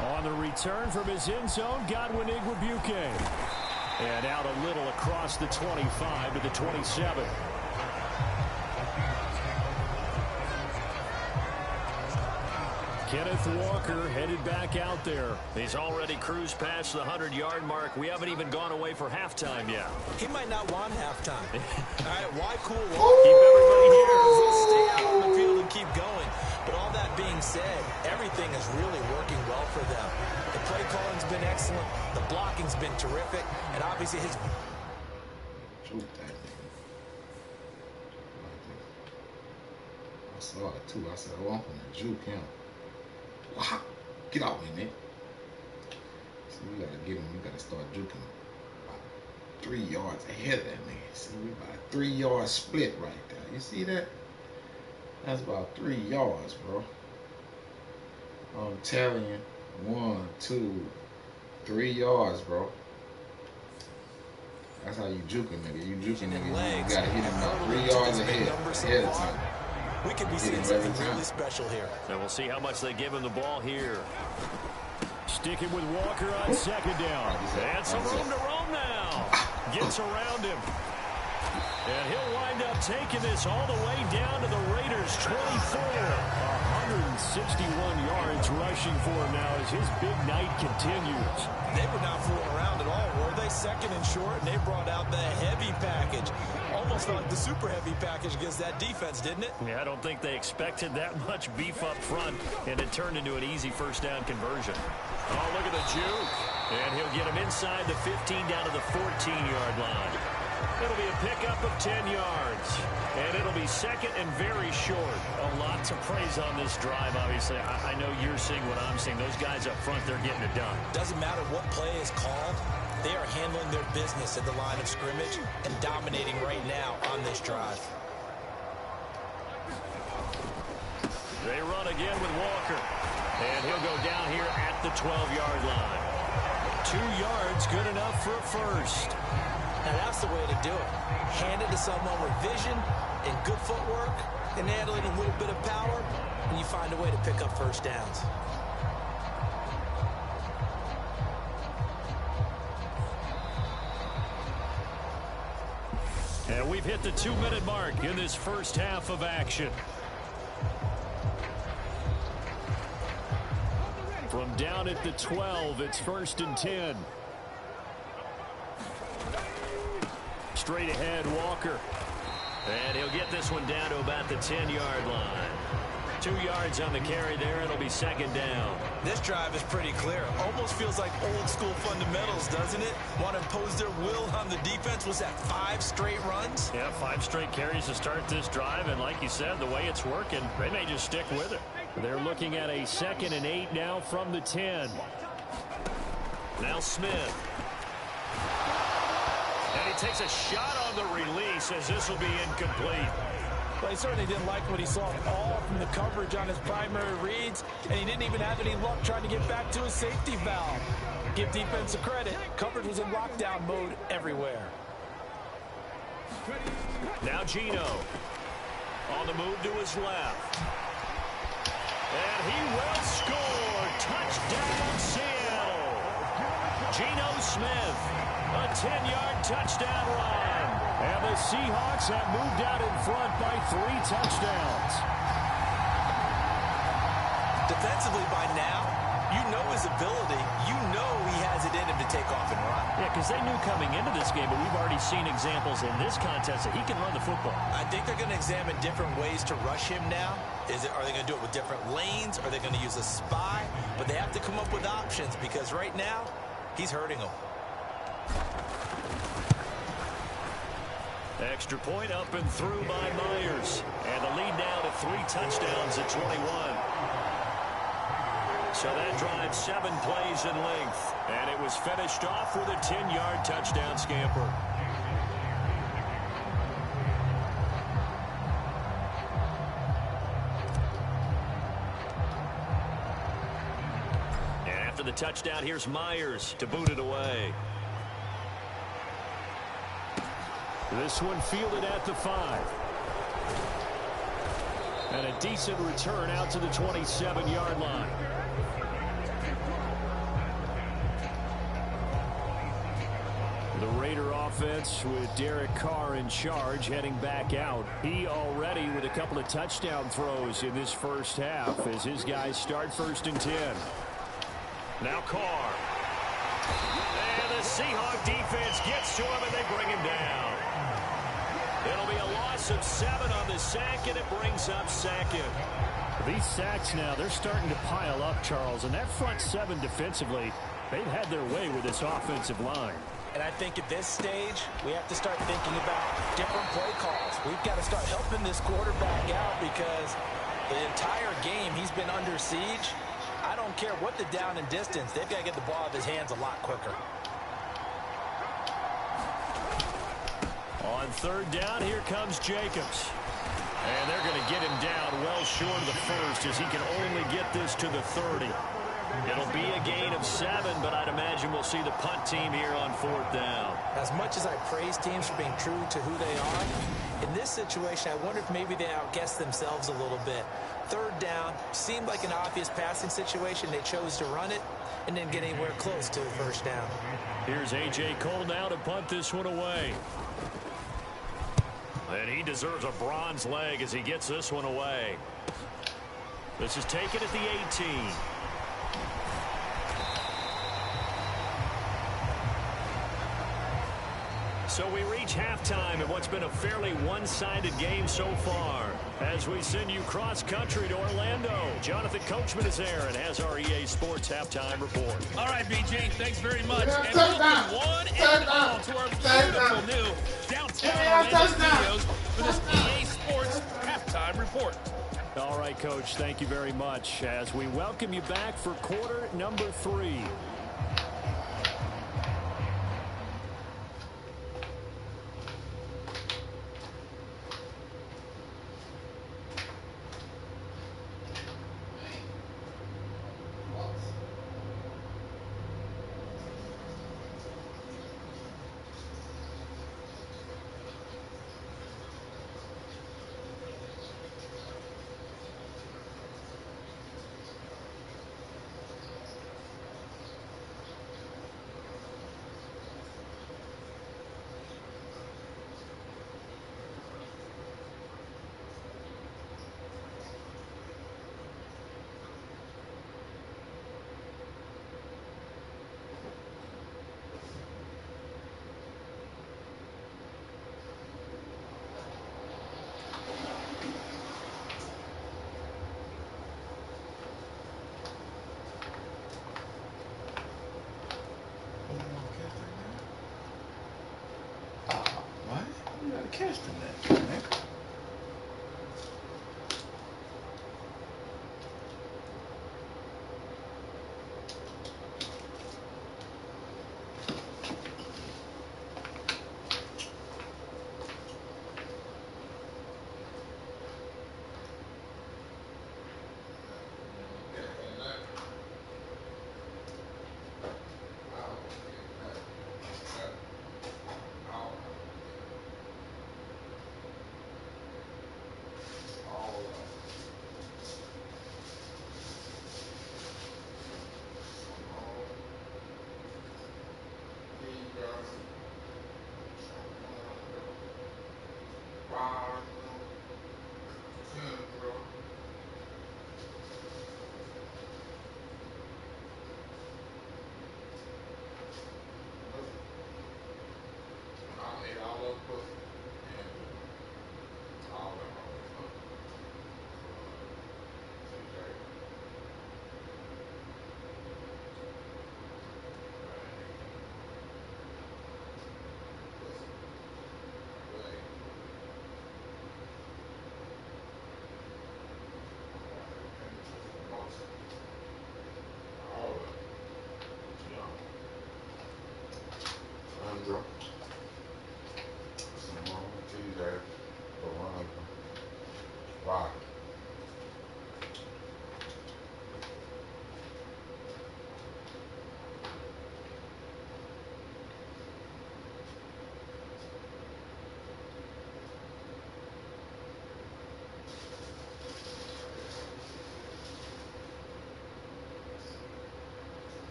Speaker 1: On the return from his end zone, Godwin Igwebuike. And out a little across the 25 to the 27. Kenneth Walker headed back out there.
Speaker 3: He's already cruised past the 100-yard mark. We haven't even gone away for halftime yet.
Speaker 2: He might not want halftime. All right, why cool?
Speaker 3: Keep everybody here.
Speaker 2: Stay out on the field and keep going. But all that being said, everything is really working well for them. The play calling's been excellent. The blocking's been terrific. And obviously his...
Speaker 4: Juke that nigga. I saw it too. I said, oh, I'm gonna juke him. Wow. Get off me, man. See, we gotta get him. We gotta start juking him. About 3 yards ahead of that nigga. See, we about a 3 yard split right there. You see that? That's about 3 yards, bro. I'm telling you. 1, 2, 3 yards, bro. That's how you juking, nigga. You juking, nigga. You gotta hit him about 3 yards ahead of time.
Speaker 2: We could be seeing something really special here.
Speaker 3: And we'll see how much they give him the ball here.
Speaker 1: Sticking with Walker on second down. And some room to roam now. Gets around him. And he'll wind up taking this all the way down to the Raiders' 24. 161 yards rushing for him now as his big night continues.
Speaker 2: They were not fooling around at all, were they? Second and short, and they brought out the heavy package. Almost felt like the super heavy package against that defense, didn't it?
Speaker 3: Yeah, I don't think they expected that much beef up front, and it turned into an easy first down conversion.
Speaker 1: Oh, look at the juke.
Speaker 3: And he'll get him inside the 15 down to the 14-yard line.
Speaker 1: It'll be a pickup of 10 yards. And it'll be second and very short.
Speaker 3: A lot to praise on this drive, obviously. I know you're seeing what I'm seeing. Those guys up front, they're getting it done.
Speaker 2: Doesn't matter what play is called. They are handling their business at the line of scrimmage and dominating right now on this drive.
Speaker 1: They run again with Walker. And he'll go down here at the 12-yard line. 2 yards, good enough for a first.
Speaker 2: Now that's the way to do it. Hand it to someone with vision and good footwork and add a little bit of power, and you find a way to pick up first downs.
Speaker 1: And we've hit the 2-minute mark in this first half of action. From down at the 12, it's 1st and 10. Straight ahead, Walker.
Speaker 3: And he'll get this one down to about the 10-yard line. 2 yards on the carry there. It'll be second down.
Speaker 2: This drive is pretty clear. Almost feels like old school fundamentals, doesn't it? Want to impose their will on the defense. Was that 5 straight runs?
Speaker 1: Yeah, 5 straight carries to start this drive. And like you said, the way it's working, they may just stick with it. They're looking at a 2nd and 8 now from the 10.
Speaker 3: Now Smith. And he takes a shot on the release as this will be incomplete.
Speaker 2: Well, he certainly didn't like what he saw all from the coverage on his primary reads, and he didn't even have any luck trying to get back to his safety valve. Give defense a credit. Coverage was in lockdown mode everywhere.
Speaker 1: Now Geno on the move to his left. And he will score. Touchdown, Seattle. Geno Smith, a 10-yard touchdown run. And the Seahawks have moved out in front by 3 touchdowns.
Speaker 2: Defensively by now, you know his ability. You know he has it in him to take off and run.
Speaker 1: Yeah, because they knew coming into this game, but we've already seen examples in this contest that he can run the football.
Speaker 2: I think they're going to examine different ways to rush him now. Are they going to do it with different lanes? Are they going to use a spy? But they have to come up with options because right now, He's hurting them.
Speaker 1: Extra point up and through by Myers. And the lead now to 3 touchdowns at 21. So that drives 7 plays in length. And it was finished off with a 10-yard touchdown scamper. And after the touchdown, here's Myers to boot it away. This one fielded at the 5. And a decent return out to the 27-yard line. The Raider offense with Derek Carr in charge heading back out. He already with a couple of touchdown throws in this first half as his guys start 1st and 10. Now Carr. And the Seahawks defense gets to him and they bring him down. It'll be a loss of 7 on the sack, and it brings up 2nd. These sacks now, they're starting to pile up, Charles. And that front 7 defensively, they've had their way with this offensive line.
Speaker 2: And I think at this stage, we have to start thinking about different play calls. We've got to start helping this quarterback out because the entire game he's been under siege. I don't care what the down and distance. They've got to get the ball out of his hands a lot quicker.
Speaker 1: On 3rd down, here comes Jacobs. And they're going to get him down well short of the 1st as he can only get this to the 30. It'll be a gain of 7, but I'd imagine we'll see the punt team here on 4th down.
Speaker 2: As much as I praise teams for being true to who they are, in this situation, I wonder if maybe they outguessed themselves a little bit. 3rd down, seemed like an obvious passing situation. They chose to run it and didn't get anywhere close to the 1st down.
Speaker 1: Here's A.J. Cole now to punt this one away. And he deserves a bronze leg as he gets this one away. This is taken at the 18. So we reach halftime in what's been a fairly one-sided game so far. As we send you cross-country to Orlando, Jonathan Coachman is there and has our EA Sports halftime report.
Speaker 5: All right, BJ, thanks very much. And welcome one and all to our beautiful new downtown Orlando studios for this EA Sports halftime report.
Speaker 1: All right, Coach, thank you very much as we welcome you back for quarter number 3.
Speaker 4: Catch the net, man.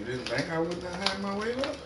Speaker 4: didn't think I would not have my way up?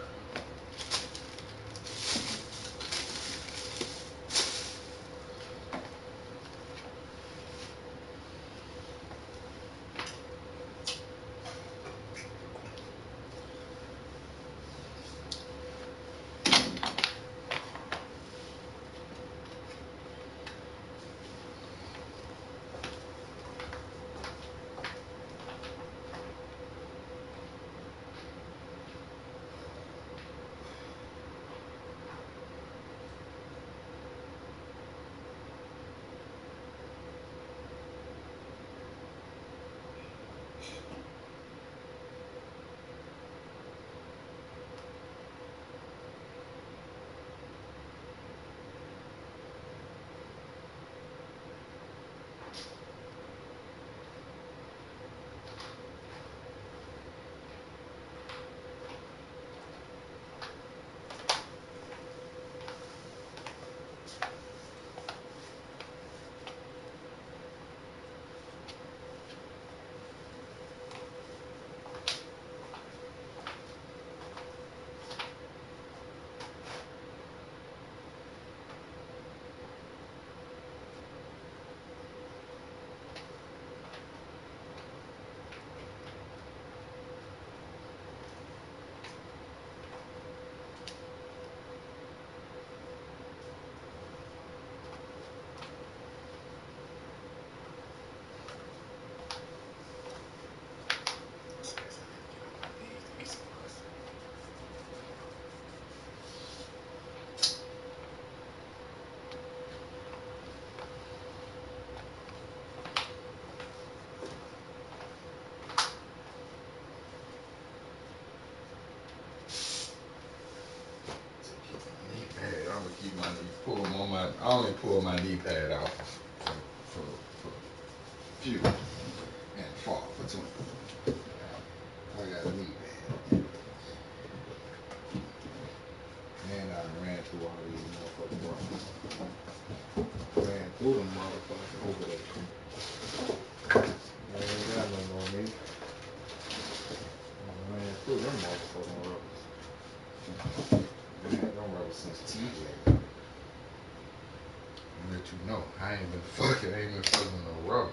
Speaker 4: I only pull my knee pad out for few and far between. I got a knee pad. And I ran through all these motherfucking rocks. Ran through them motherfuckers over there. I ain't got no more knee. I ran through them motherfucking rubbers. I had them rubbers since TJ. Let you know, I ain't been fucking no rubber.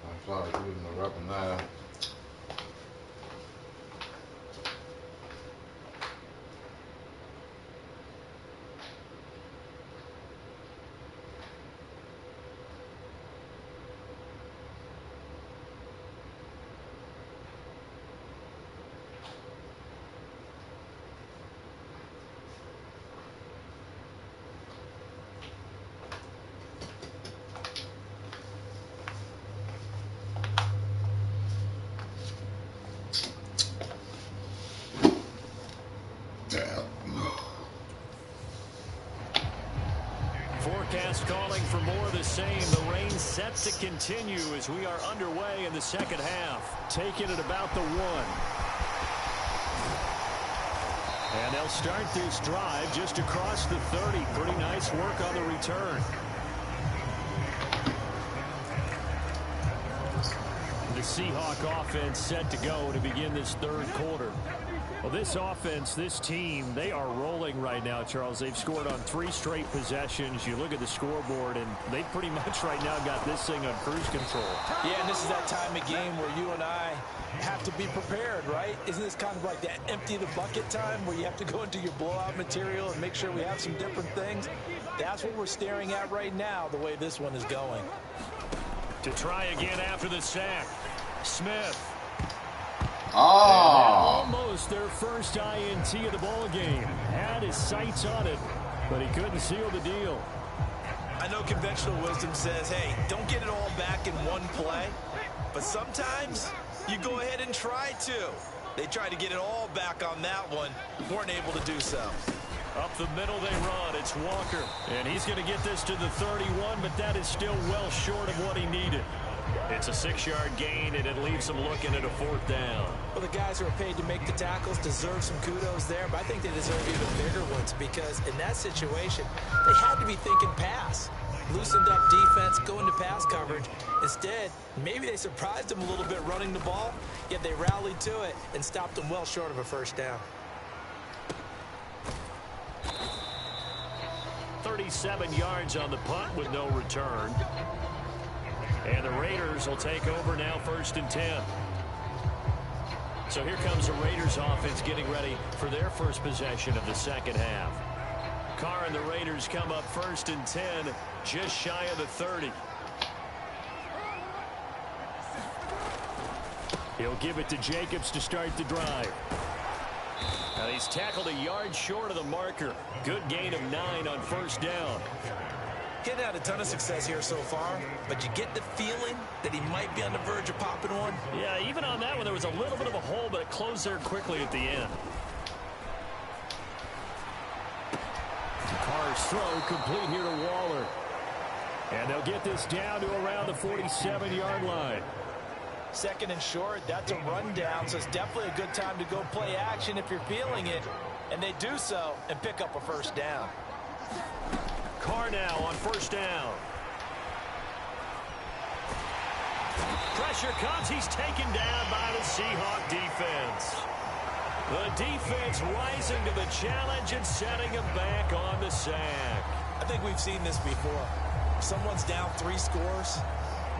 Speaker 4: I started using the rubber now.
Speaker 1: Forecast calling for more of the same. The rain set to continue as we are underway in the second half. Taking it about the 1. And they'll start this drive just across the 30. Pretty nice work on the return. The Seahawk offense set to go to begin this third quarter. Well, this offense, this team, they are rolling right now, Charles. They've scored on 3 straight possessions. You look at the scoreboard, and they pretty much right now got this thing on cruise control.
Speaker 2: Yeah, and this is that time of game where you and I have to be prepared, right? Isn't this kind of like that empty the bucket time where you have to go into your blowout material and make sure we have some different things? That's what we're staring at right now, the way this one is going.
Speaker 1: To try again after the sack, Smith.
Speaker 4: Oh!
Speaker 1: Almost their first INT of the ball game. Had his sights on it, but he couldn't seal the deal.
Speaker 2: I know conventional wisdom says, hey, don't get it all back in one play. But sometimes you go ahead and try to. They tried to get it all back on that one. Weren't able to do so.
Speaker 1: Up the middle they run. It's Walker. And he's going to get this to the 31, but that is still well short of what he needed. It's a 6-yard gain, and it leaves them looking at a 4th down.
Speaker 2: Well, the guys who are paid to make the tackles deserve some kudos there, but I think they deserve even bigger ones because in that situation, they had to be thinking pass. Loosened up defense, going to pass coverage. Instead, maybe they surprised him a little bit running the ball, yet they rallied to it and stopped him well short of a first down.
Speaker 1: 37 yards on the punt with no return. And the Raiders will take over now, 1st and 10. So here comes the Raiders offense getting ready for their first possession of the second half. Carr and the Raiders come up 1st and 10, just shy of the 30. He'll give it to Jacobs to start the drive. Now he's tackled a yard short of the marker. Good gain of 9 on 1st down.
Speaker 2: Getting out a ton of success here so far, but you get the feeling that he might be on the verge of popping one.
Speaker 1: Yeah, even on that one, there was a little bit of a hole, but it closed there quickly at the end. Carr's throw complete here to Waller. And they'll get this down to around the 47-yard line.
Speaker 2: 2nd and short, that's a rundown, so it's definitely a good time to go play action if you're feeling it. And they do so and pick up a first down.
Speaker 1: Carr now on 1st down. Pressure comes. He's taken down by the Seahawk defense. The defense rising to the challenge and setting him back on the sack.
Speaker 2: I think we've seen this before. Someone's down 3 scores.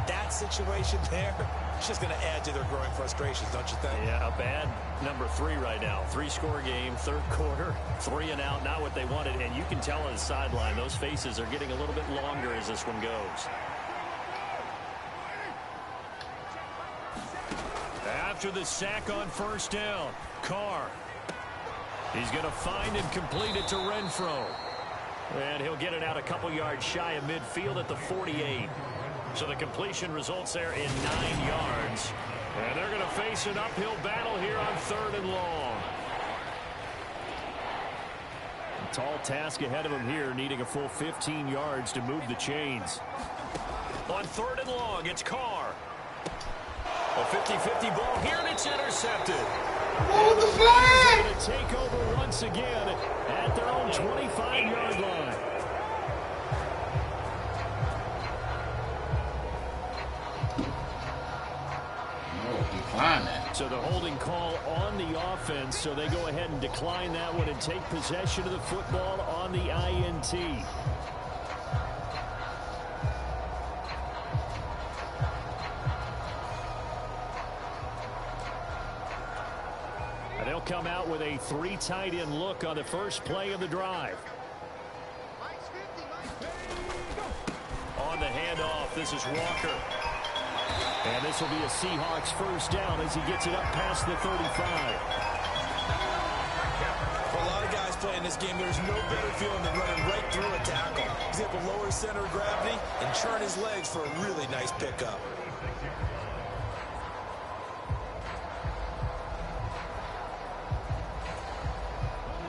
Speaker 2: That situation there, it's just going to add to their growing frustrations, don't you think?
Speaker 1: Yeah, a bad number 3 right now. 3-score game, 3rd quarter, 3 and out, not what they wanted. And you can tell on the sideline, those faces are getting a little bit longer as this one goes. After the sack on 1st down, Carr. He's going to find and complete it to Renfro. And he'll get it out a couple yards shy of midfield at the 48. So the completion results there in 9 yards. And they're going to face an uphill battle here on 3rd and long. A tall task ahead of him here, needing a full 15 yards to move the chains. On 3rd and long, it's Carr. A 50-50 ball here, and it's intercepted.
Speaker 4: Hold the flag!
Speaker 1: Going to take over once again at their own 25-yard line. So the holding call on the offense, so they go ahead and decline that one and take possession of the football on the INT. And they'll come out with a 3 tight end look on the first play of the drive. On the handoff, this is Walker. And this will be a Seahawks first down as he gets it up past the 35.
Speaker 2: For a lot of guys playing this game, there's no better feeling than running right through a tackle. He's able to lower his center of gravity and churn his legs for a really nice pickup.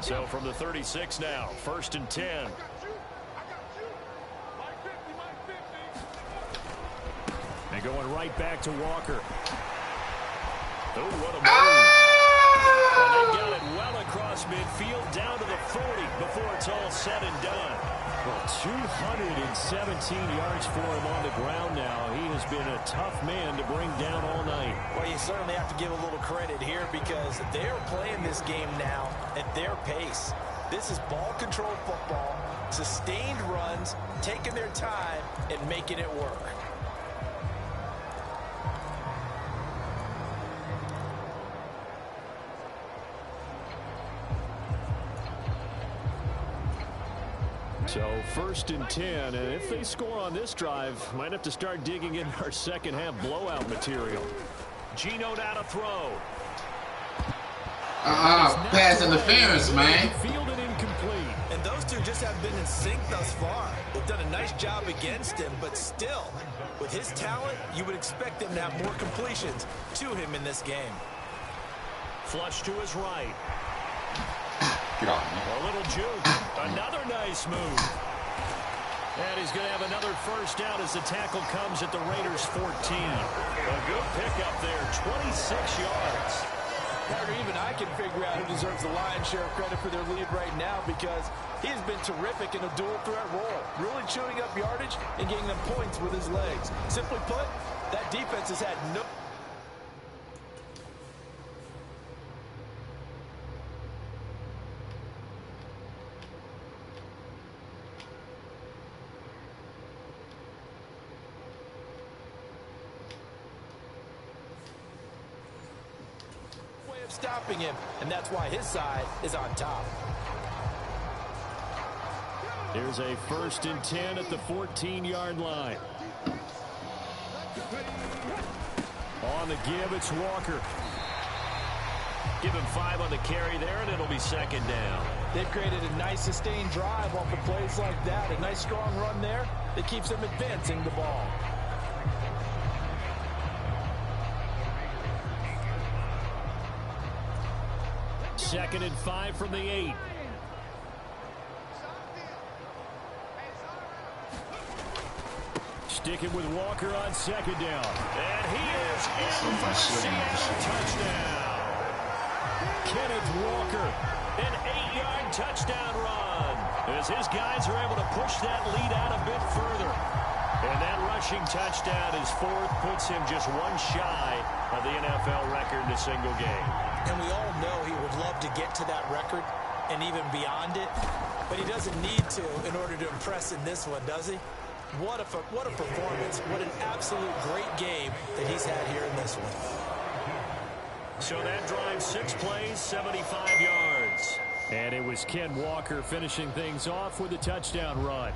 Speaker 1: So from the 36 now, 1st and 10. And going right back to Walker. Oh, what a move. And they got it well across midfield down to the 40 before it's all said and done. Well, 217 yards for him on the ground now. He has been a tough man to bring down all night.
Speaker 2: Well, you certainly have to give a little credit here because they're playing this game now at their pace. This is ball control football, sustained runs, taking their time and making it work.
Speaker 1: So 1st and 10, and if they score on this drive, might have to start digging in our second half blowout material. Geno now to throw.
Speaker 4: Pass interference, man.
Speaker 1: Fielded incomplete.
Speaker 2: And those two just have been in sync thus far. They've done a nice job against him, but still, with his talent, you would expect him to have more completions to him in this game.
Speaker 1: Flush to his right.
Speaker 4: Get off, man.
Speaker 1: A little juke. Another nice move. And he's going to have another first down as the tackle comes at the Raiders' 14. A good pickup there, 26 yards.
Speaker 2: Or even I can figure out who deserves the lion's share of credit for their lead right now, because he has been terrific in a dual threat role, really chewing up yardage and getting them points with his legs. Simply put, that defense has had no... way of stopping him, and that's why his side is on top.
Speaker 1: Here's a 1st and 10 at the 14-yard line. On the give, it's Walker. Give him 5 on the carry there, and it'll be 2nd down.
Speaker 2: They've created a nice sustained drive off of plays like that. A nice strong run there that keeps them advancing the ball.
Speaker 1: Second and 5 from the 8. Sticking with Walker on 2nd down. And he is in for a Seattle touchdown. Kenneth Walker, an 8-yard touchdown run, as his guys are able to push that lead out a bit further. And that rushing touchdown, his 4th, puts him just one shy of the NFL record in a single game.
Speaker 2: And we all know he would love to get to that record and even beyond it, but he doesn't need to in order to impress in this one, does he? What a performance. What an absolute great game that he's had here in this one.
Speaker 1: So that drive, 6 plays, 75 yards. And it was Ken Walker finishing things off with a touchdown run.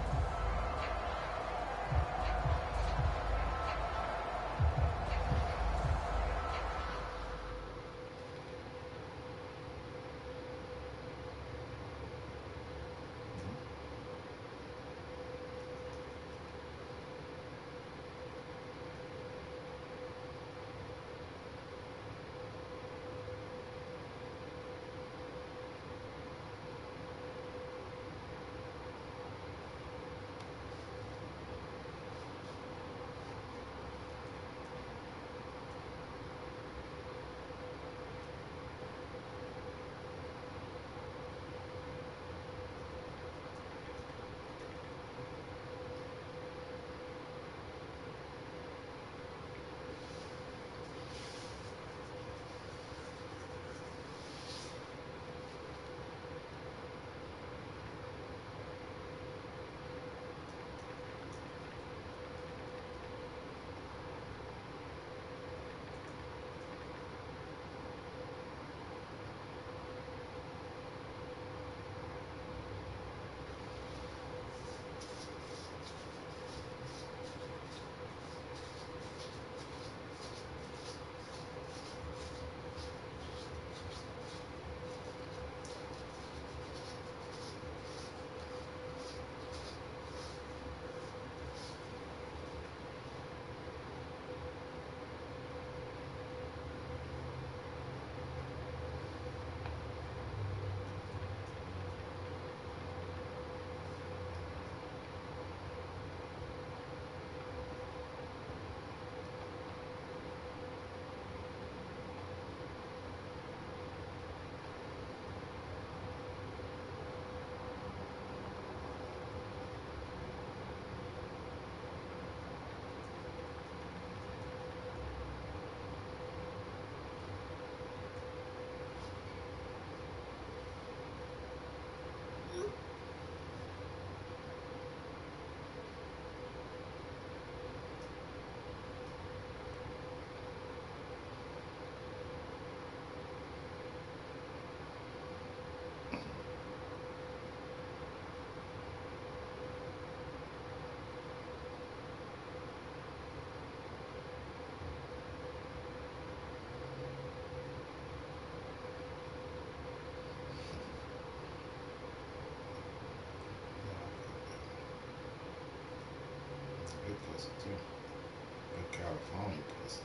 Speaker 4: pussy too. Good California pussy.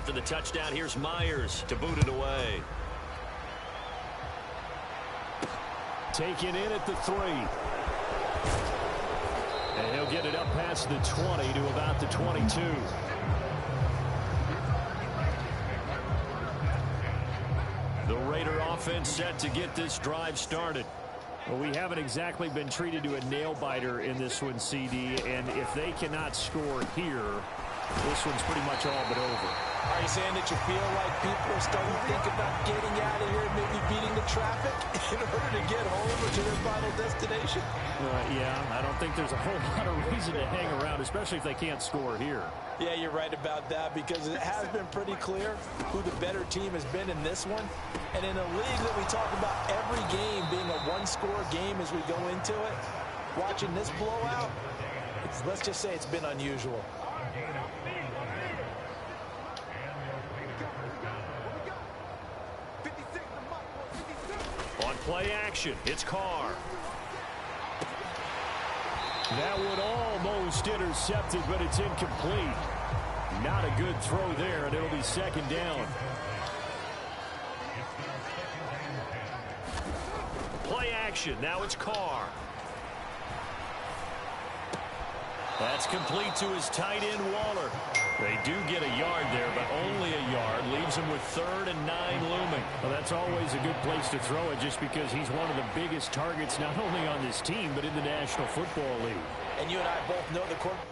Speaker 1: after the touchdown. Here's Myers to boot it away. Taken in at the 3. And he'll get it up past the 20 to about the 22. The Raider offense set to get this drive started.
Speaker 3: Well, we haven't exactly been treated to a nail-biter in this one, CD, and if they cannot score here, this one's pretty much all but over.
Speaker 2: Are you saying that you feel like people are starting to think about getting out of here, maybe beating the traffic in order to get home or to their final destination?
Speaker 3: Yeah, I don't think there's a whole lot of reason to hang around, especially if they can't score here.
Speaker 2: Yeah, you're right about that, because it has been pretty clear who the better team has been in this one. And in a league that we talk about every game being a one-score game as we go into it, watching this blowout, let's just say it's been unusual.
Speaker 1: On play action, it's Carr. That would almost intercepted, but it's incomplete. Not a good throw there, and it'll be second down. Play action, now it's Carr. That's complete to his tight end, Waller. They do get a yard there, but only a yard. Leaves him with 3rd and 9 looming.
Speaker 3: Well, that's always a good place to throw it, just because he's one of the biggest targets not only on this team, but in the National Football League.
Speaker 2: And you and I both know the quarterback.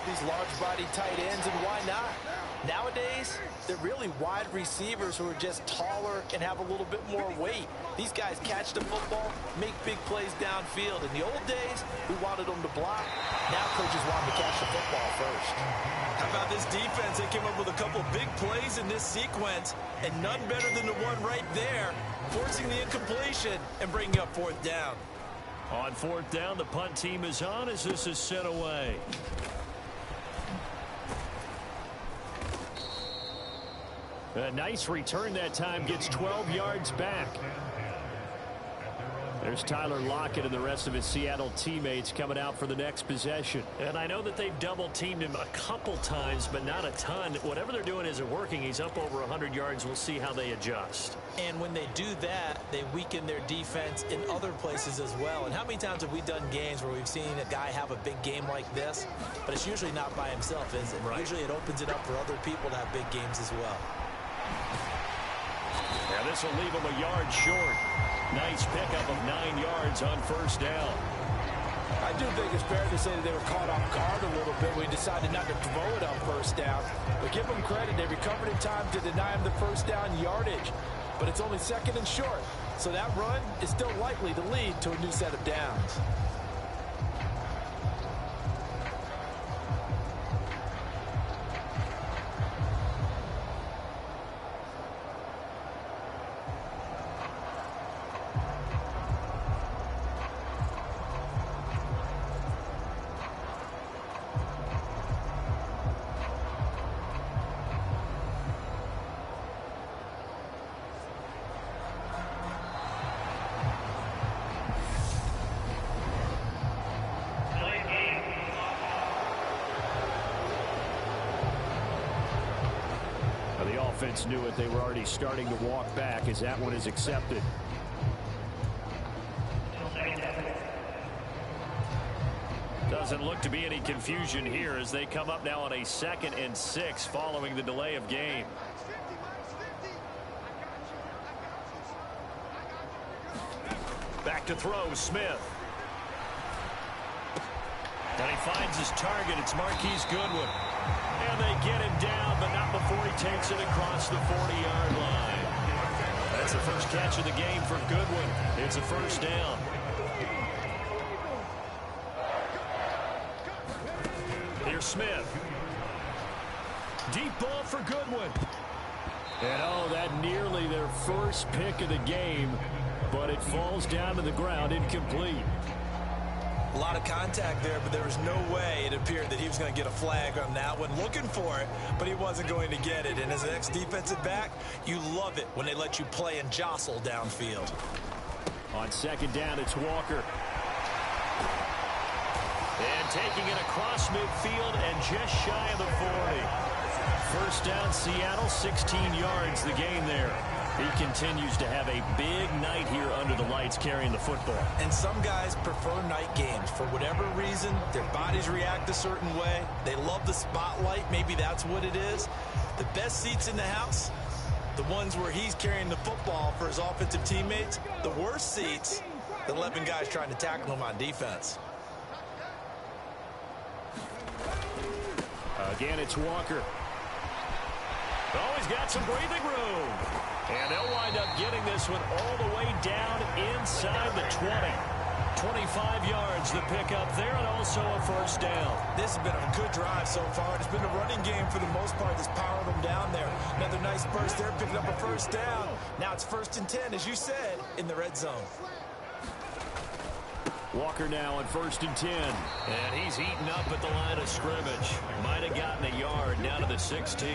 Speaker 2: these large-body tight ends, and why not? Nowadays, they're really wide receivers who are just taller and have a little bit more weight. These guys catch the football, make big plays downfield. In the old days, we wanted them to block. Now coaches want them to catch the football first. How about this defense? They came up with a couple big plays in this sequence, and none better than the one right there, forcing the incompletion and bringing up fourth down.
Speaker 1: On fourth down, the punt team is on as this is sent away. A nice return that time, gets 12 yards back. There's Tyler Lockett and the rest of his Seattle teammates coming out for the next possession. And I know that they've double-teamed him a couple times, but not a ton. Whatever they're doing isn't working. He's up over 100 yards. We'll see how they adjust.
Speaker 2: And when they do that, they weaken their defense in other places as well. And how many times have we done games where we've seen a guy have a big game like this? But it's usually not by himself, is it? Right. Usually it opens it up for other people to have big games as well.
Speaker 1: Yeah, this will leave him a yard short. Nice pickup of 9 yards on first down.
Speaker 2: I do think it's fair to say that they were caught off guard a little bit. We decided not to throw it on first down. But give them credit. They recovered in time to deny him the first down yardage. But it's only second and short. So that run is still likely to lead to a new set of downs.
Speaker 1: Offense knew it. They were already starting to walk back as that one is accepted. Doesn't look to be any confusion here as they come up now on a 2nd and 6 following the delay of game. Back to throw, Smith. And he finds his target. It's Marquise Goodwin. And they get him down, but not before he takes it across the 40-yard line. That's the first catch of the game for Goodwin. It's a first down. Here's Smith. Deep ball for Goodwin. And oh, that nearly their first pick of the game, but it falls down to the ground incomplete.
Speaker 2: A lot of contact there, but there was no way it appeared that he was going to get a flag on that one. Looking for it, but he wasn't going to get it. And as an ex-defensive back, you love it when they let you play and jostle downfield.
Speaker 1: On second down, it's Walker. And taking it across midfield and just shy of the 40. First down, Seattle, 16 yards the gain there. He continues to have a big night here under the lights carrying the football. And some guys prefer night games. For whatever reason, their bodies react a certain way. They love the spotlight. Maybe that's what it is. The best seats in the house, the ones where he's carrying the football for his offensive teammates. The worst seats, the 11 guys trying to tackle him on defense. Again, it's Walker. Oh, he's got some breathing room. And they'll wind up getting this one all the way down inside the 20. 25 yards the pickup there, and also a first down. This has been a good drive so far. It's been a running game for the most part that's powered them down there. Another nice burst there, picking up a first down. Now it's 1st and 10, as you said, in the red zone. Walker now on 1st and 10. And he's eaten up at the line of scrimmage. Might have gotten a yard down to the 16.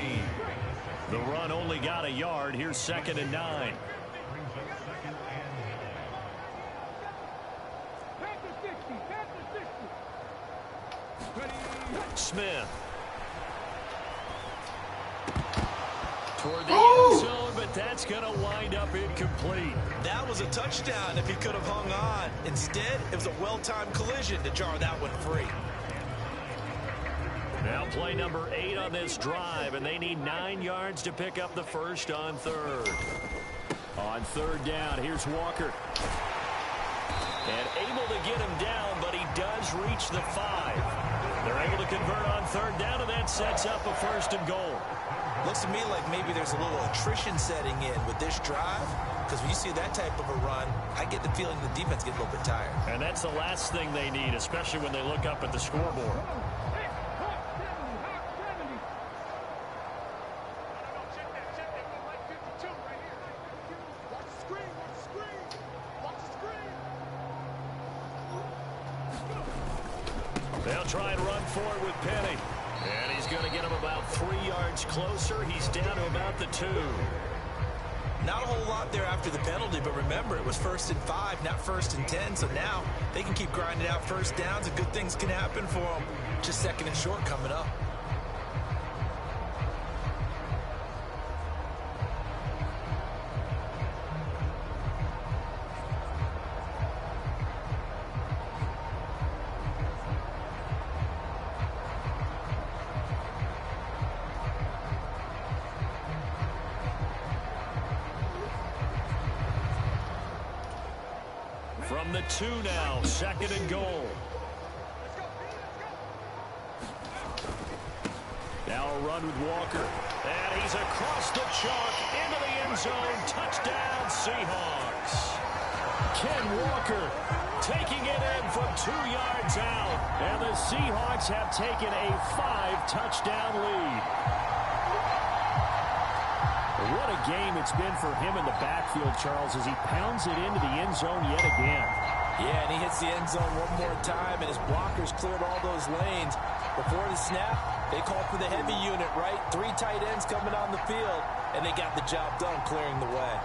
Speaker 1: The run only got a yard. Here's 2nd and 9. Smith. Toward the end zone, but that's going to wind up incomplete. That was a touchdown if he could have hung on. Instead, it was a well-timed collision to jar that one free. Now play number 8 on this drive, and they need 9 yards to pick up the first on 3rd. On 3rd down, here's Walker. And able to get him down, but he does reach the 5. They're able to convert on third down, and that sets up a first and goal.
Speaker 2: Looks to me like maybe there's a little attrition setting in with this drive, because when you see that type of a run, I get the feeling the defense gets a little bit tired.
Speaker 1: And that's the last thing they need, especially when they look up at the scoreboard. They'll try and run for it with Penny. And he's going to get him about 3 yards closer. He's down to about the 2.
Speaker 2: Not a whole lot there after the penalty, but remember, it was 1st and 5, not 1st and 10. So now they can keep grinding out first downs, and good things can happen for them. Just 2nd and short coming up.
Speaker 1: From the 2 now, 2nd and goal. Now a run with Walker. And he's across the chalk into the end zone. Touchdown, Seahawks. Ken Walker taking it in from 2 yards out. And the Seahawks have taken a 5-touchdown lead. What a game it's been for him in the backfield, Charles, as he pounds it into the end zone yet again.
Speaker 2: Yeah, and he hits the end zone one more time, and his blockers cleared all those lanes. Before the snap, they called for the heavy unit, right? 3 tight ends coming on the field, and they got the job done clearing the way.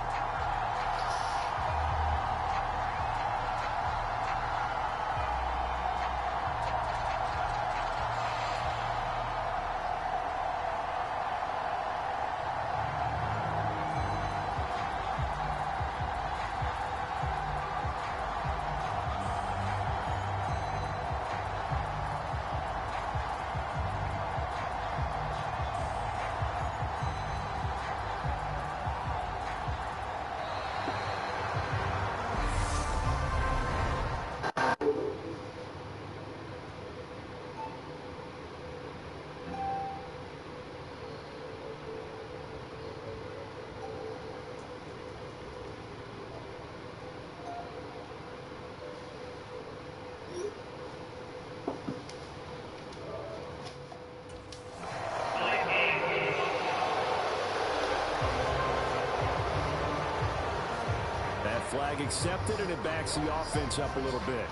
Speaker 1: Flag accepted, and it backs the offense up a little bit.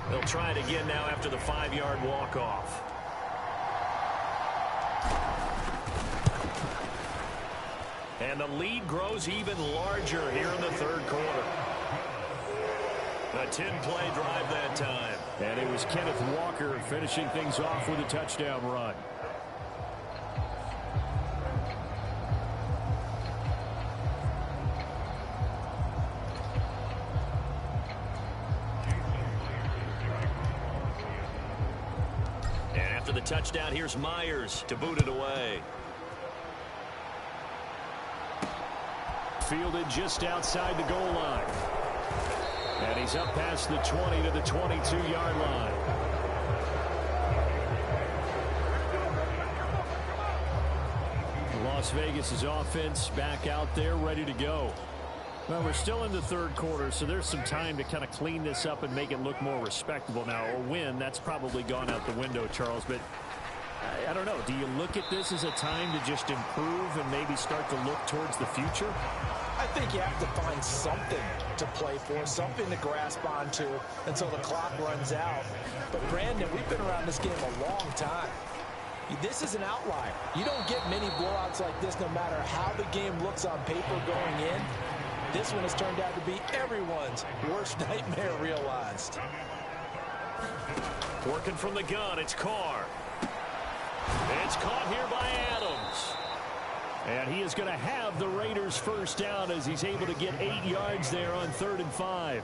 Speaker 1: They'll try it again now after the 5-yard walk-off. And the lead grows even larger here in the 3rd quarter. A 10-play drive that time. And it was Kenneth Walker finishing things off with a touchdown run. The touchdown, here's Myers to boot it away. Fielded just outside the goal line. And he's up past the 20 to the 22-yard line. Las Vegas's offense back out there ready to go. Well, we're still in the 3rd quarter, so there's some time to kind of clean this up and make it look more respectable now. A win, that's probably gone out the window, Charles, but I don't know. Do you look at this as a time to just improve and maybe start to look towards the future?
Speaker 2: I think you have to find something to play for, something to grasp onto until the clock runs out. But, Brandon, we've been around this game a long time. This is an outlier. You don't get many blowouts like this no matter how the game looks on paper going in. This one has turned out to be everyone's worst nightmare realized.
Speaker 1: Working from the gun, it's Carr. It's caught here by Adams. And he is going to have the Raiders first down as he's able to get 8 yards there on 3rd and 5.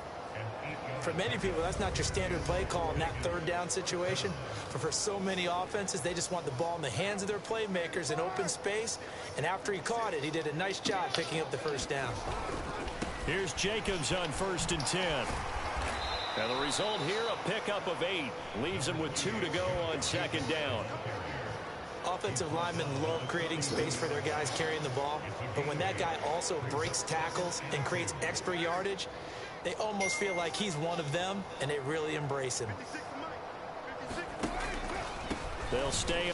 Speaker 2: For many people, that's not your standard play call in that 3rd down situation. But for so many offenses, they just want the ball in the hands of their playmakers in open space. And after he caught it, he did a nice job picking up the first down.
Speaker 1: Here's Jacobs on 1st and 10. And the result here, a pickup of 8. Leaves them with 2 to go on second down.
Speaker 2: Offensive linemen love creating space for their guys carrying the ball. But when that guy also breaks tackles and creates extra yardage, they almost feel like he's one of them, and they really embrace him.
Speaker 1: They'll stay.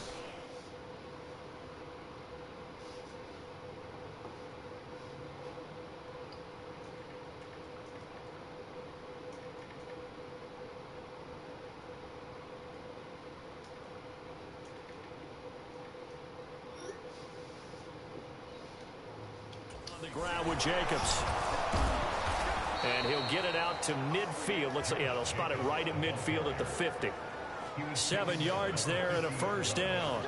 Speaker 1: On the ground with Jacobs. And he'll get it out to midfield. Looks like, yeah, they'll spot it right at midfield at the 50. 7 yards there and a first down.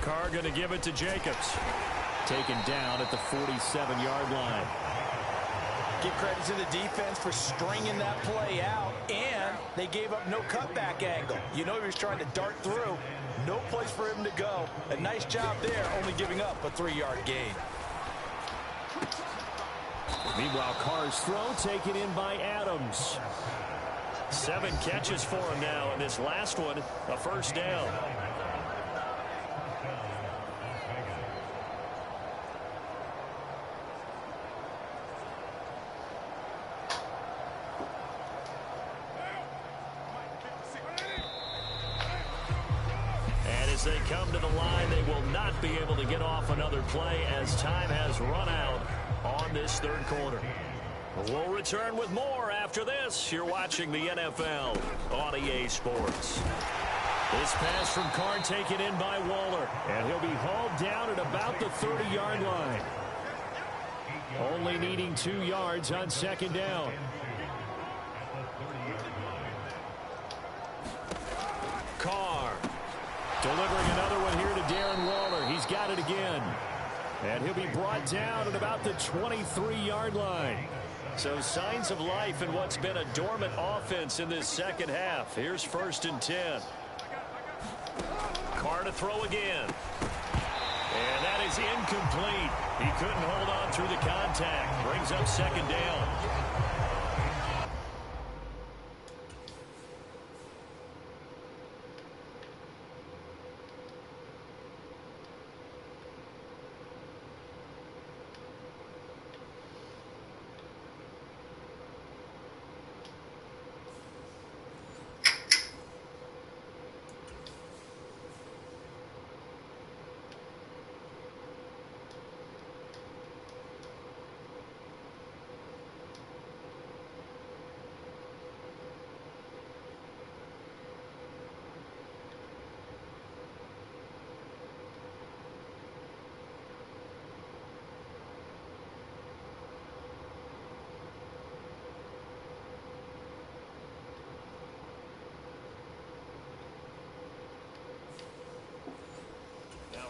Speaker 1: Carr going to give it to Jacobs. Taken down at the 47-yard line.
Speaker 2: Give credit to the defense for stringing that play out, and they gave up no cutback angle. You know he was trying to dart through. No place for him to go. A nice job there, only giving up a 3-yard gain.
Speaker 1: Meanwhile, Carr's throw taken in by Adams. 7 catches for him now, and this last one, a first down. They come to the line. They will not be able to get off another play as time has run out on this third quarter. We'll return with more after this. You're watching the NFL on EA Sports. This pass from Carr taken in by Waller, and he'll be hauled down at about the 30-yard line. Only needing 2 yards on second down. Carr. Delivering another one here to Darren Waller. He's got it again. And he'll be brought down at about the 23-yard line. So signs of life in what's been a dormant offense in this second half. Here's 1st and 10. Carr to throw again. And that is incomplete. He couldn't hold on through the contact. Brings up second down.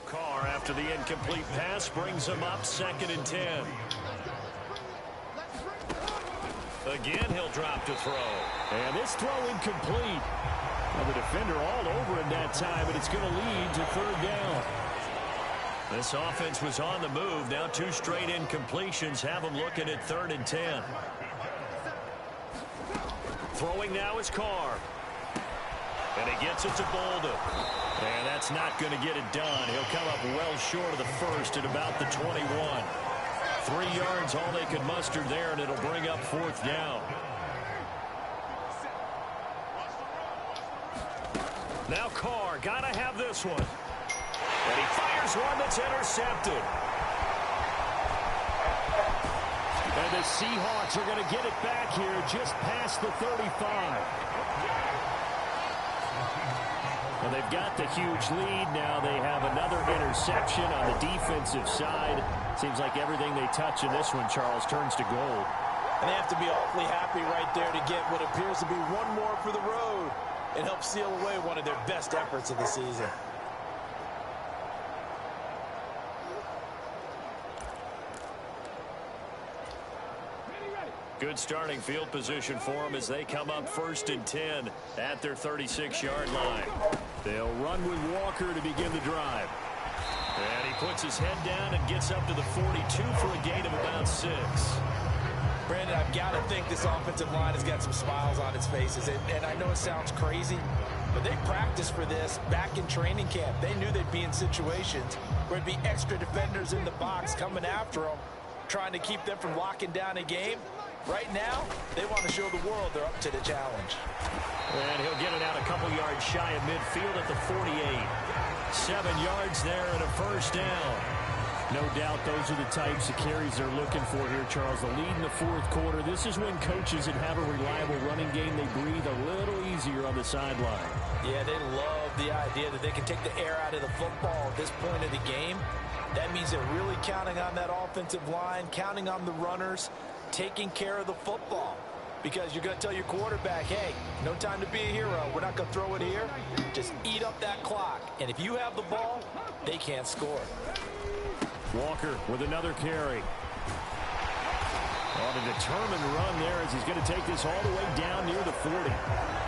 Speaker 1: Carr, after the incomplete pass, brings him up 2nd and 10. Again, he'll drop to throw. And this throw incomplete. Well, the defender all over him that time, and it's going to lead to 3rd down. This offense was on the move. Now 2 straight incompletions have them looking at 3rd and 10. Throwing now is Carr. And he gets it to Bolden. And that's not going to get it done. He'll come up well short of the first at about the 21. 3 yards, all they could muster there, and it'll bring up 4th down. Now Carr, got to have this one. And he fires one that's intercepted. And the Seahawks are going to get it back here just past the 35. Well, they've got the huge lead now. They have another interception on the defensive side. Seems like everything they touch in this one, Charles, turns to gold.
Speaker 2: And they have to be awfully happy right there to get what appears to be one more for the road and help seal away one of their best efforts of the season.
Speaker 1: Good starting field position for them as they come up 1st and 10 at their 36-yard line. They'll run with Walker to begin the drive. And he puts his head down and gets up to the 42 for a gain of about 6.
Speaker 2: Brandon, I've got to think this offensive line has got some smiles on its faces. And I know it sounds crazy, but they practiced for this back in training camp. They knew they'd be in situations where it'd be extra defenders in the box coming after them, trying to keep them from locking down a game. Right now, they want to show the world they're up to the challenge.
Speaker 1: And he'll get it out a couple yards shy of midfield at the 48. 7 yards there and a first down. No doubt those are the types of carries they're looking for here, Charles. The lead in the fourth quarter. This is when coaches that have a reliable running game, they breathe a little easier on the sideline.
Speaker 2: Yeah, they love the idea that they can take the air out of the football at this point of the game. That means they're really counting on that offensive line, counting on the runners, taking care of the football. Because you're going to tell your quarterback, hey, no time to be a hero. We're not going to throw it here. Just eat up that clock. And if you have the ball, they can't score.
Speaker 1: Walker with another carry. On a determined run there as he's going to take this all the way down near the 40.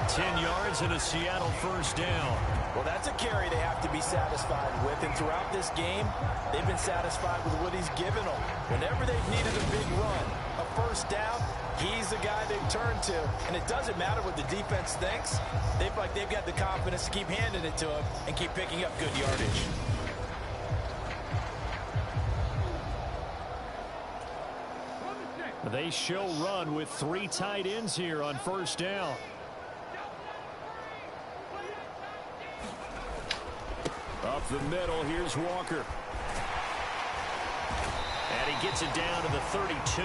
Speaker 1: 10 yards and a Seattle first down.
Speaker 2: Well, that's a carry they have to be satisfied with. And throughout this game, they've been satisfied with what he's given them. Whenever they've needed a big run, a first down, he's the guy they've turned to. And it doesn't matter what the defense thinks. They feel like they've got the confidence to keep handing it to him and keep picking up good yardage.
Speaker 1: They show run with 3 tight ends here on first down. Up the middle, here's Walker. And he gets it down to the 32.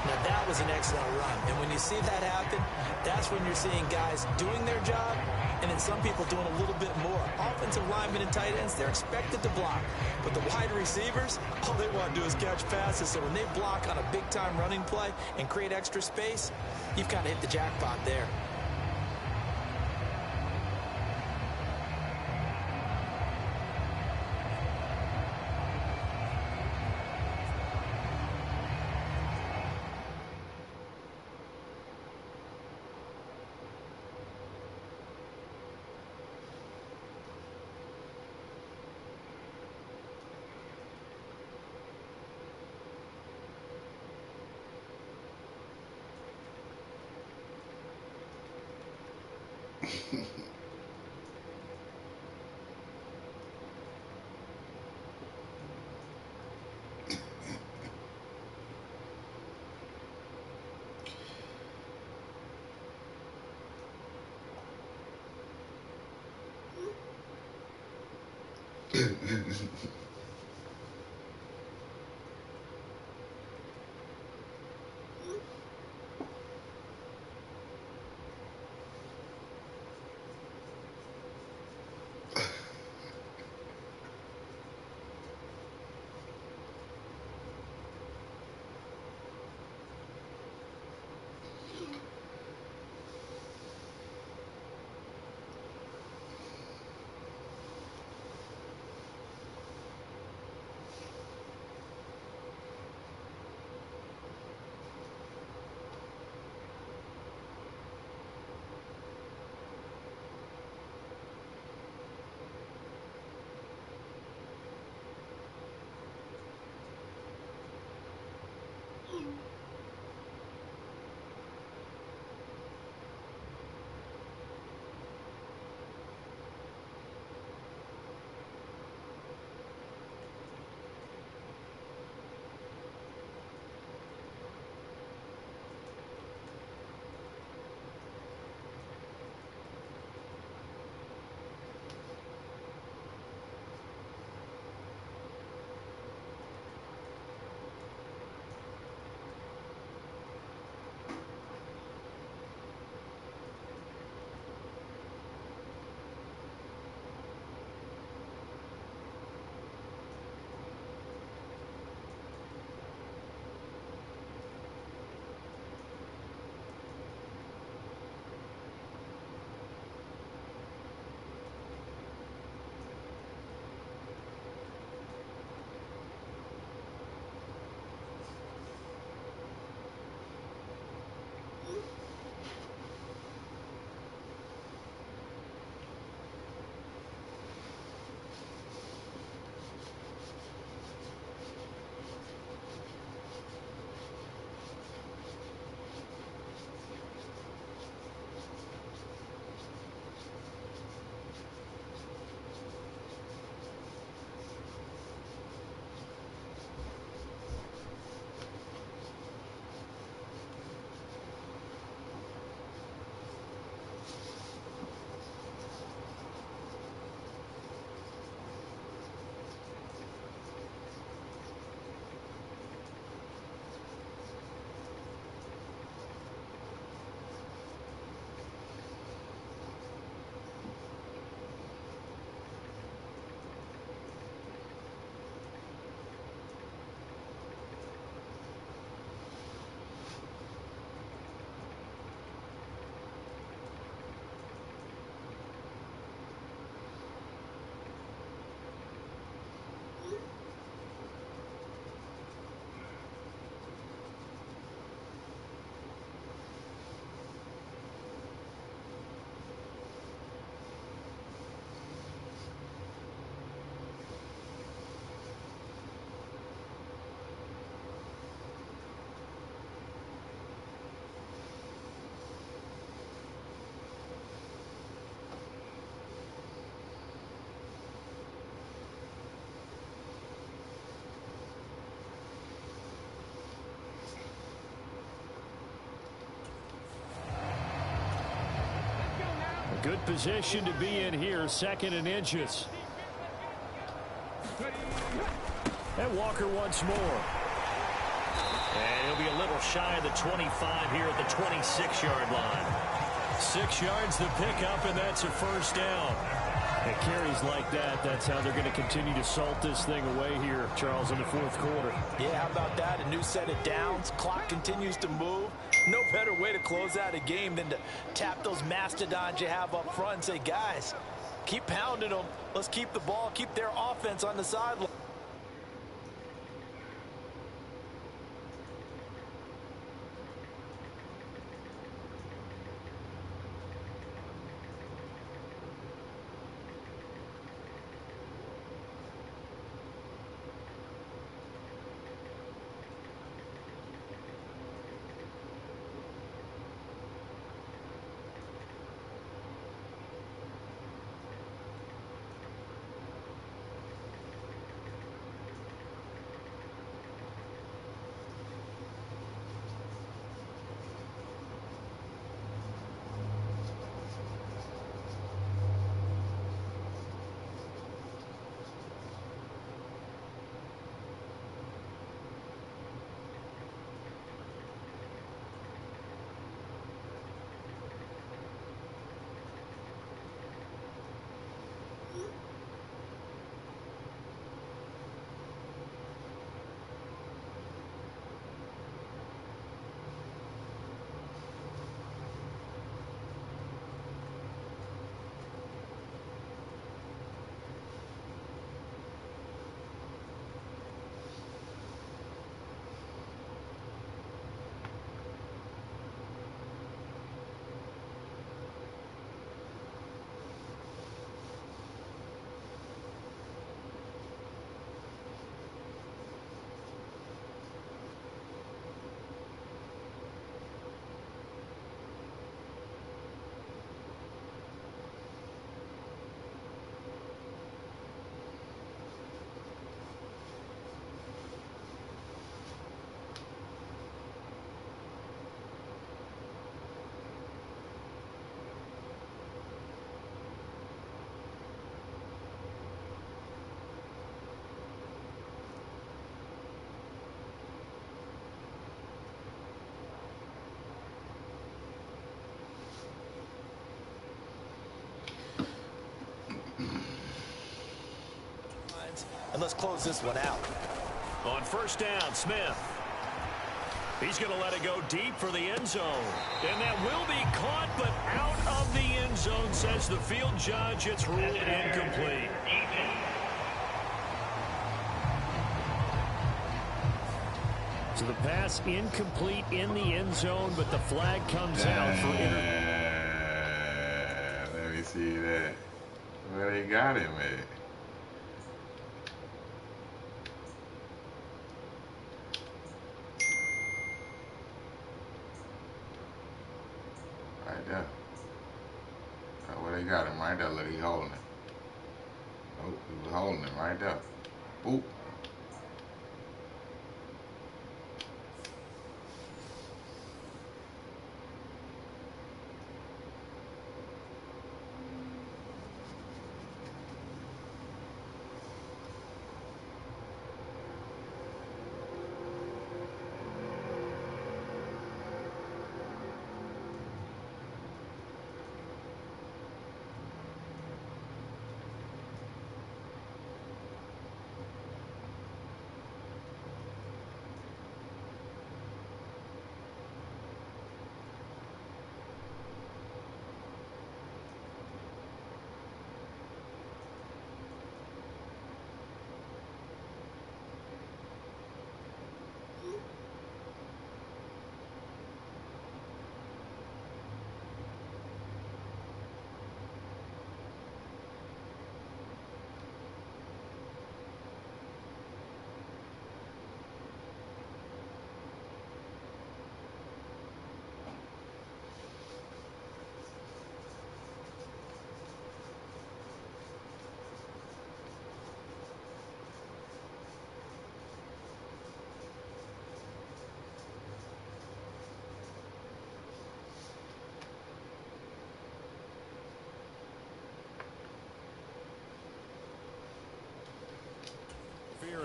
Speaker 2: Now, that was an excellent run. And when you see that happen, that's when you're seeing guys doing their job and then some people doing a little bit more. Offensive linemen and tight ends, they're expected to block. But the wide receivers, all they want to do is catch passes. So when they block on a big-time running play and create extra space, you've kind of hit the jackpot there.
Speaker 1: Good position to be in here, 2nd and inches. And Walker once more. And he'll be a little shy of the 25 here at the 26-yard line. 6 yards the pickup, and that's a first down. At carries like that, that's how they're going to continue to salt this thing away here, Charles, in the 4th quarter.
Speaker 2: Yeah, how about that? A new set of downs. Clock continues to move. No better way to close out a game than to tap those mastodons you have up front and say, guys, keep pounding them. Let's keep the ball, keep their offense on the sideline. And let's close this one out.
Speaker 1: On 1st down, Smith. He's going to let it go deep for the end zone. And that will be caught, but out of the end zone, says the field judge. It's ruled incomplete. So the pass incomplete in the end zone, but the flag comes out for
Speaker 4: Let me see that. Where they got him at? Right there. Where they got him right there. Look, he holding it. Oh, he was holding it right there. Boop.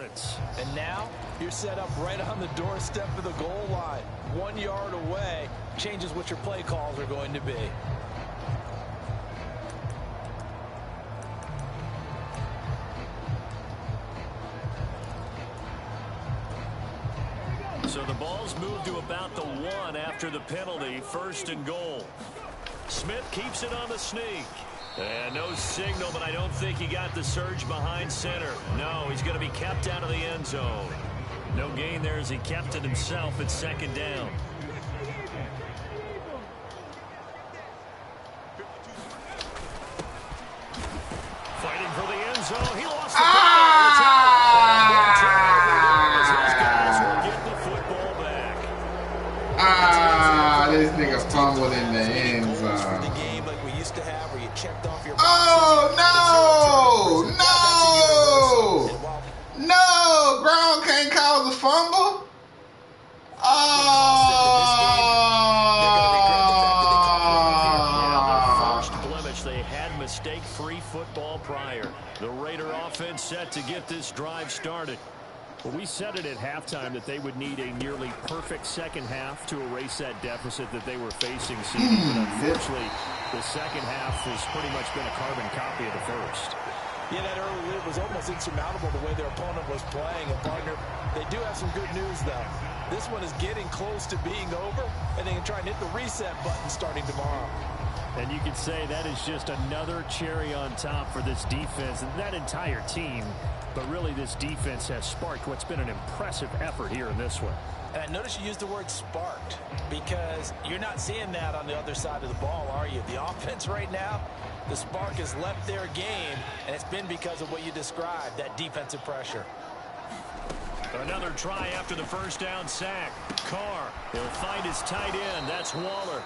Speaker 1: offense.
Speaker 2: And now you're set up right on the doorstep of the goal line. 1 yard away changes what your play calls are going to be.
Speaker 1: So the ball's moved to about the 1 after the penalty. 1st and goal. Smith keeps it on the sneak. And no signal, but I don't think he got the surge behind center. No, he's going to be kept out of the end zone. No gain there as he kept it himself at 2nd down. Fighting for the end zone. He lost the
Speaker 4: football. This nigga fumbled in the end zone. Oh, no! No! Brown can't cause a fumble?
Speaker 1: They had mistake-free football prior. The Raider offense set to get this drive started. Well, we said it at halftime that they would need a nearly perfect second half to erase that deficit that they were facing. But unfortunately, the second half has pretty much been a carbon copy of the first.
Speaker 2: Yeah, that early lead was almost insurmountable the way their opponent was playing. And, partner, they do have some good news, though. This one is getting close to being over, and they can try and hit the reset button starting tomorrow.
Speaker 1: And you could say that is just another cherry on top for this defense and that entire team. But really, this defense has sparked what's been an impressive effort here in this one.
Speaker 2: And I notice you used the word sparked because you're not seeing that on the other side of the ball, are you? The offense right now, the spark has left their game, and it's been because of what you described, that defensive pressure.
Speaker 1: Another try after the first down sack. Carr, he'll find his tight end. That's Waller.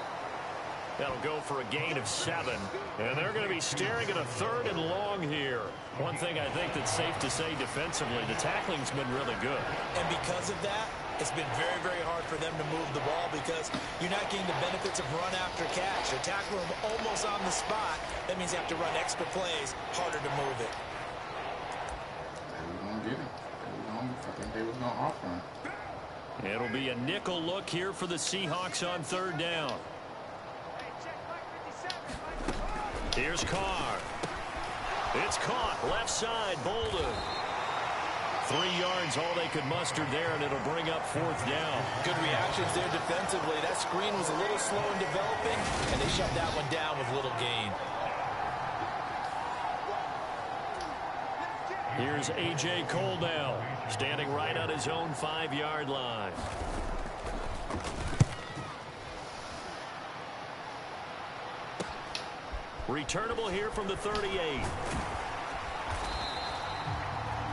Speaker 1: That'll go for a gain of 7. And they're going to be staring at a 3rd and long here. One thing I think that's safe to say defensively, the tackling's been really good.
Speaker 2: And because of that, it's been very, very hard for them to move the ball because you're not getting the benefits of run after catch. They're tackling them almost on the spot. That means you have to run extra plays, harder to move it.
Speaker 4: They were going to get him. I think they was going to offer him.
Speaker 1: It'll be a nickel look here for the Seahawks on 3rd down. Here's Carr. It's caught. Left side. Bolden. 3 yards, all they could muster there, and it'll bring up 4th down.
Speaker 2: Good reactions there defensively. That screen was a little slow in developing, and they shut that one down with little gain.
Speaker 1: Here's A.J. Cole now, standing right on his own 5-yard line. Returnable here from the 38.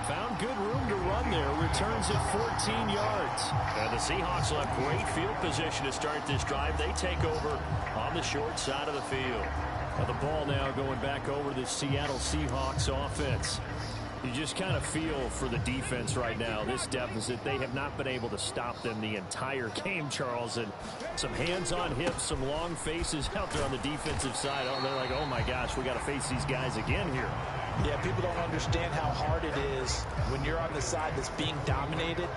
Speaker 1: Found good room to run there. Returns at 14 yards. And the Seahawks will have great field position to start this drive. They take over on the short side of the field. Now the ball now going back over to the Seattle Seahawks offense. You just kind of feel for the defense right now. This deficit, they have not been able to stop them the entire game, Charles. And some hands on hips, some long faces out there on the defensive side. Oh, they're like, oh my gosh, we got to face these guys again here.
Speaker 2: Yeah, people don't understand how hard it is when you're on the side that's being dominated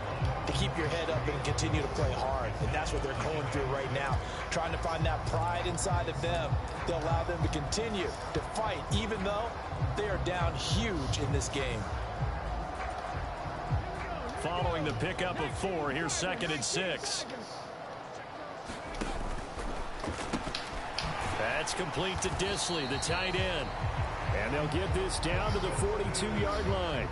Speaker 2: to keep your head up and continue to play hard. And that's what they're going through right now. Trying to find that pride inside of them to allow them to continue to fight, even though they are down huge in this game.
Speaker 1: Following the pickup of 4, here's 2nd and 6. That's complete to Disley, the tight end. And they'll get this down to the 42-yard line.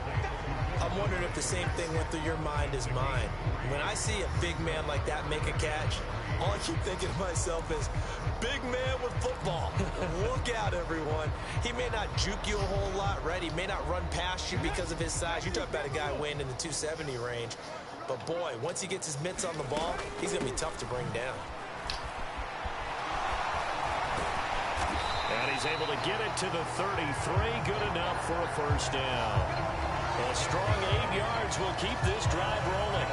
Speaker 2: I'm wondering if the same thing went through your mind as mine. When I see a big man like that make a catch, all I keep thinking to myself is, big man with football. Look out, everyone. He may not juke you a whole lot, right? He may not run past you because of his size. You're talking about a guy weighing in the 270 range. But, boy, once he gets his mitts on the ball, he's going to be tough to bring down.
Speaker 1: And he's able to get it to the 33. Good enough for a first down. A strong 8 yards will keep this drive rolling.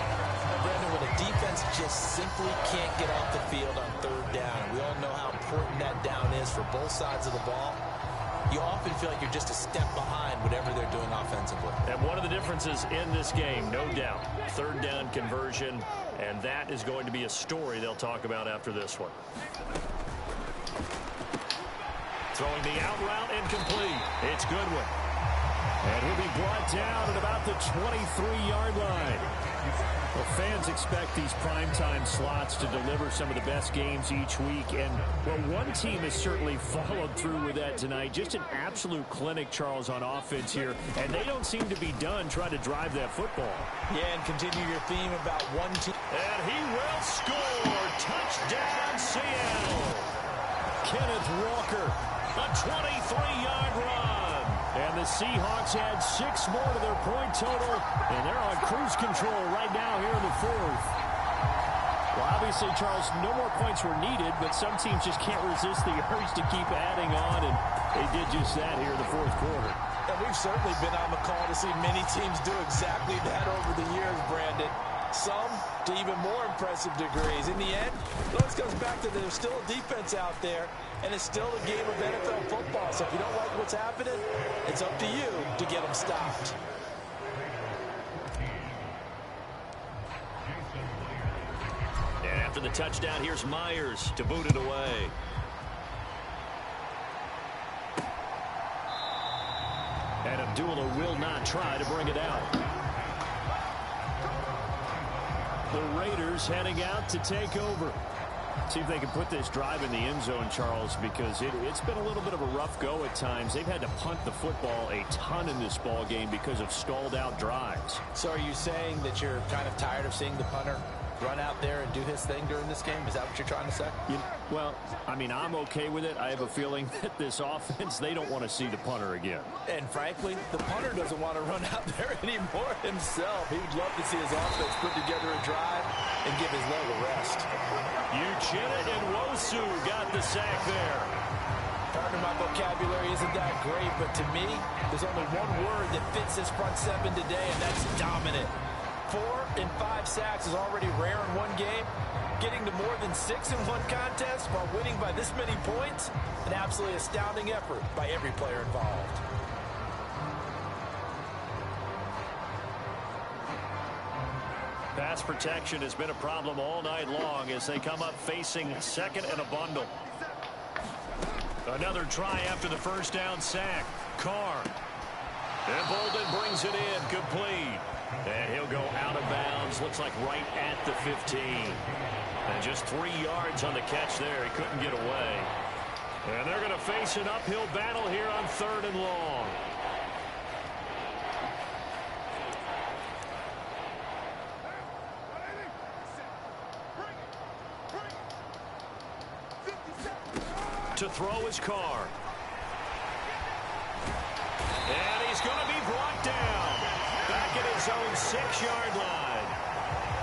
Speaker 2: Brandon, when a defense just simply can't get off the field on 3rd down, we all know how important that down is for both sides of the ball. you often feel like you're just a step behind whatever they're doing offensively.
Speaker 1: And one of the differences in this game, no doubt, third down conversion, and that is going to be a story they'll talk about after this one. Throwing the out route incomplete. It's Goodwin. And he'll be brought down at about the 23-yard line. Well, fans expect these primetime slots to deliver some of the best games each week. And, well, one team has certainly followed through with that tonight. Just an absolute clinic, Charles, on offense here. And they don't seem to be done trying to drive that football.
Speaker 2: Yeah, and continue your theme about one team.
Speaker 1: And he will score. Touchdown, Seattle. Kenneth Walker, a 23-yard run. And the Seahawks add 6 more to their point total, and they're on cruise control right now here in the fourth. Well, obviously, Charles, no more points were needed, but some teams just can't resist the urge to keep adding on, and they did just that here in the fourth quarter.
Speaker 2: And we've certainly been on the call to see many teams do exactly that over the years, Brandon. Some to even more impressive degrees. In the end, it always comes back to there's still a defense out there, and it's still a game of NFL football. So if you don't like what's happening, it's up to you to get them stopped.
Speaker 1: And after the touchdown, here's Myers to boot it away. And Abdullah will not try to bring it out. The Raiders heading out to take over. See if they can put this drive in the end zone, Charles, because it's been a little bit of a rough go at times. They've had to punt the football a ton in this ball game because of stalled out drives.
Speaker 2: So are you saying that you're kind of tired of seeing the punter run out there and do his thing during this game? Is that what you're trying to say?
Speaker 1: Well, I mean, I'm okay with it. I have a feeling that this offense, they don't want to see the punter again.
Speaker 2: And frankly, the punter doesn't want to run out there anymore himself. He would love to see his offense put together a drive and give his leg a rest.
Speaker 1: Uchenna and Wosu got the sack there.
Speaker 2: Pardon my vocabulary isn't that great, but to me, there's only one word that fits this front seven today, and that's dominant. 4 and 5 sacks is already rare in one game. Getting to more than 6 in one contest while winning by this many points, an absolutely astounding effort by every player involved.
Speaker 1: Pass protection has been a problem all night long as they come up facing second and a bundle. Another try after the first down sack. Carr. And Bolden brings it in, complete. And he'll go out of bounds, looks like right at the 15. And just 3 yards on the catch there. He couldn't get away. And they're going to face an uphill battle here on 3rd and long. To throw his Carr. And he's going to be brought down. Back at his own 6-yard line.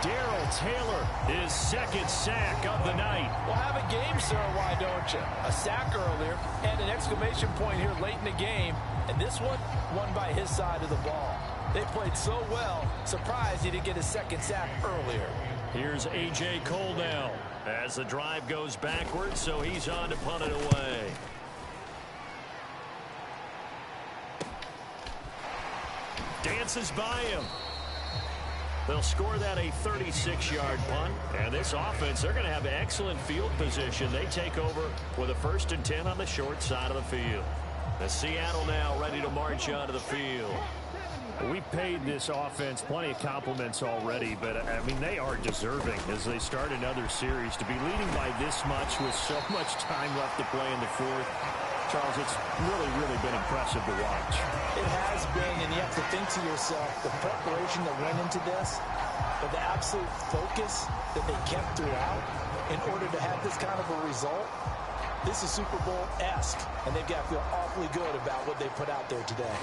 Speaker 1: Darrell Taylor, his second sack of the night.
Speaker 2: Well, have a game, sir, why don't you? A sack earlier and an exclamation point here late in the game. And this one, won by his side of the ball. They played so well, surprised he didn't get his second sack earlier.
Speaker 1: Here's A.J. Cole now as the drive goes backwards, so he's on to punt it away. Dances by him. They'll score that a 36-yard punt. And this offense, they're going to have excellent field position. They take over with a 1st and 10 on the short side of the field. The Seattle now ready to march onto the field. We paid this offense plenty of compliments already, but, I mean, they are deserving as they start another series. To be leading by this much with so much time left to play in the fourth, Charles, it's really been impressive to watch.
Speaker 2: It has been, and you have to think to yourself, the preparation that went into this, but the absolute focus that they kept throughout in order to have this kind of a result, this is Super Bowl-esque, and they've got to feel awfully good about what they put out there today.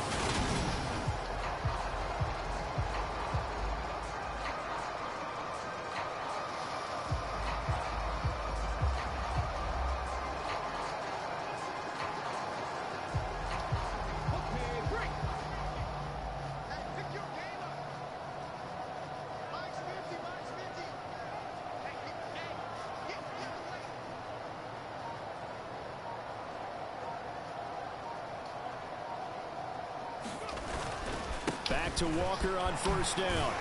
Speaker 1: back to Walker on first down.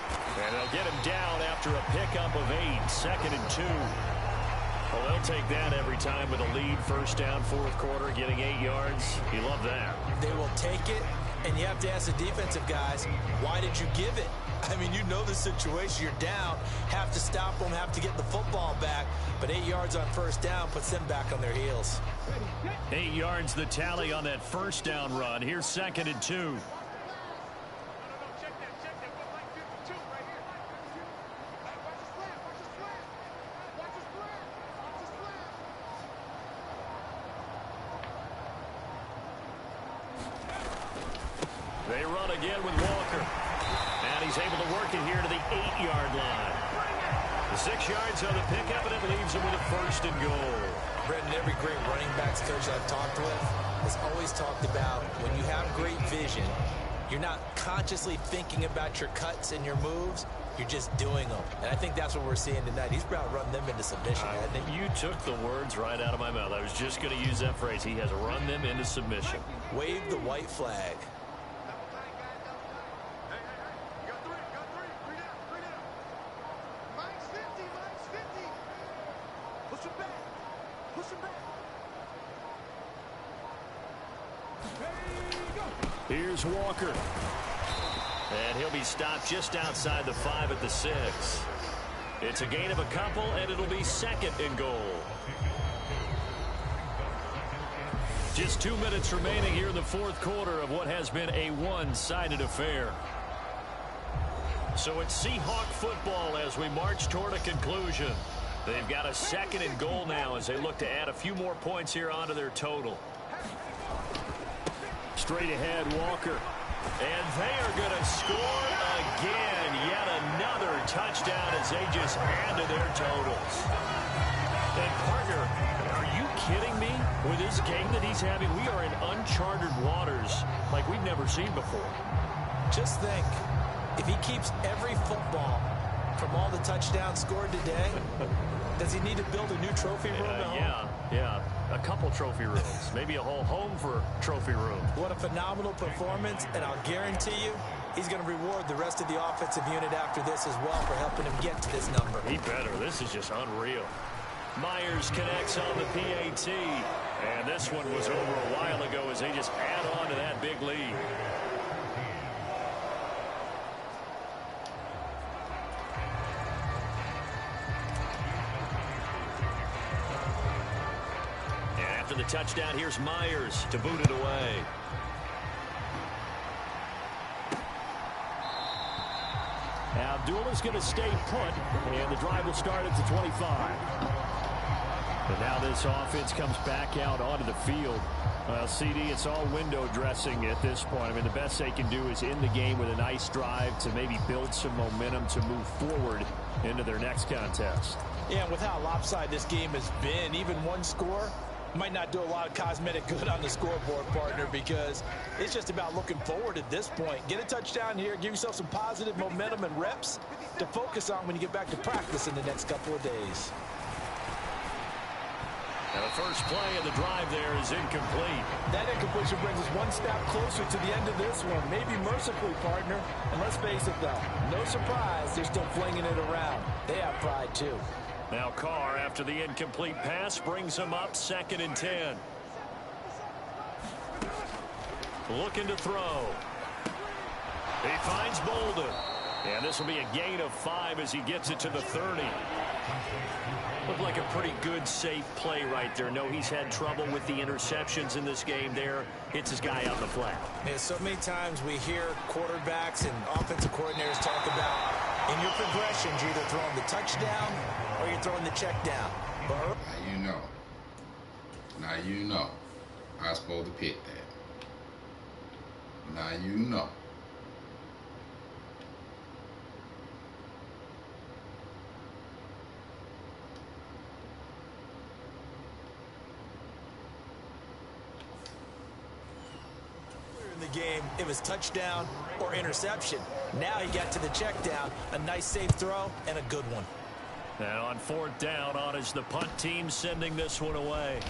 Speaker 1: And they'll get him down after a pickup of 8, 2nd and 2. Well, they'll take that every time with a lead, first down, fourth quarter, getting 8 yards. You love that.
Speaker 2: They will take it, and you have to ask the defensive guys, why did you give it? I mean, you know the situation. You're down, have to stop them, have to get the football back. But 8 yards on first down puts them back on their heels.
Speaker 1: 8 yards the tally on that first down run. Here's 2nd and 2. They run again with Walker. And he's able to work it here to the 8-yard line. The 6 yards on the pickup, and it leaves him with a first and goal.
Speaker 2: Brendan, every great running backs coach I've talked with has always talked about when you have great vision, you're not consciously thinking about your cuts and your moves. You're just doing them. And I think that's what we're seeing tonight. He's about run them into submission.
Speaker 1: You took the words right out of my mouth. I was just going to use that phrase. He has run them into submission.
Speaker 2: Wave the white flag.
Speaker 1: Here's Walker. And he'll be stopped just outside the 5 at the 6. It's a gain of a couple, and it'll be 2nd and goal. Just 2 minutes remaining here in the fourth quarter of what has been a one-sided affair. So it's Seahawk football as we march toward a conclusion. They've got a 2nd and goal now as they look to add a few more points here onto their total. Straight ahead, Walker. And they are going to score again. Yet another touchdown as they just add to their totals. And partner, are you kidding me? With this game that he's having, we are in uncharted waters like we've never seen before.
Speaker 2: Just think, if he keeps every football from all the touchdowns scored today, does he need to build a new trophy room at home?
Speaker 1: Yeah. A couple trophy rooms. Maybe a whole home for trophy room.
Speaker 2: What a phenomenal performance, and I'll guarantee you he's going to reward the rest of the offensive unit after this as well for helping him get to this number.
Speaker 1: He better. This is just unreal. Myers connects on the PAT, and this one was over a while ago as they just add on to that big lead. The touchdown, here's Myers to boot it away. Now Abdullah's going to stay put, and the drive will start at the 25. And now this offense comes back out onto the field. Well, CD, it's all window dressing at this point. I mean, the best they can do is end the game with a nice drive to maybe build some momentum to move forward into their next contest.
Speaker 2: Yeah, with how lopsided this game has been, even one score might not do a lot of cosmetic good on the scoreboard, partner, because it's just about looking forward at this point. Get a touchdown here, give yourself some positive momentum and reps to focus on when you get back to practice in the next couple of days.
Speaker 1: Now the first play of the drive there is incomplete.
Speaker 2: That incompletion brings us one step closer to the end of this one. Maybe mercifully, partner. And let's face it, though, no surprise they're still flinging it around. They have pride, too.
Speaker 1: Now Carr, after the incomplete pass, brings him up 2nd and 10. Looking to throw. He finds Bolden. And this will be a gain of 5 as he gets it to the 30. Looked like a pretty good, safe play right there. No, he's had trouble with the interceptions in this game there. Hits his guy out in the flat.
Speaker 2: Man, so many times we hear quarterbacks and offensive coordinators talk about in your progressions, you're either throwing the touchdown or you're throwing the check down.
Speaker 4: Now you know. I was supposed to pick that. Now you know.
Speaker 2: In the game, it was touchdown or interception. Now he got to the check down, a nice safe throw, and a good one.
Speaker 1: And on 4th down, on is the punt team sending this one away.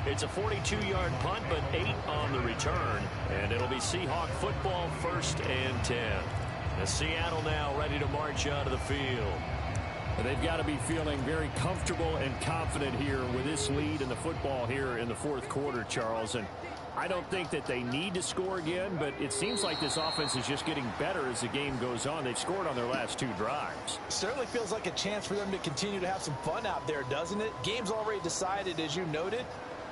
Speaker 1: It's a 42-yard punt, but 8 on the return. And it'll be Seahawk football, 1st and 10. As Seattle now ready to march out of the field.
Speaker 3: They've got to be feeling very comfortable and confident here with this lead in the football here in the 4th quarter, Charles. And I don't think that they need to score again, but it seems like this offense is just getting better as the game goes on. They've scored on their last 2 drives.
Speaker 2: Certainly feels like a chance for them to continue to have some fun out there, doesn't it? Game's already decided, as you noted,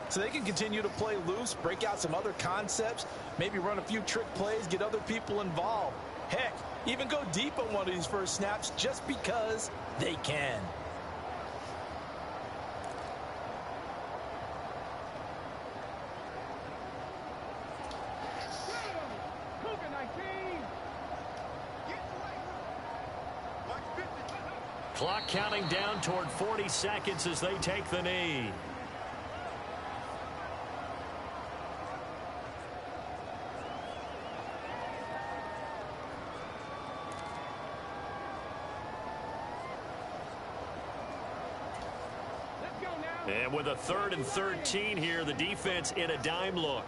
Speaker 2: so they can continue to play loose, break out some other concepts, maybe run a few trick plays, get other people involved. Heck, even go deep on one of these first snaps just because they can.
Speaker 1: Clock counting down toward 40 seconds as they take the knee. And with a 3rd and 13 here, the defense in a dime look.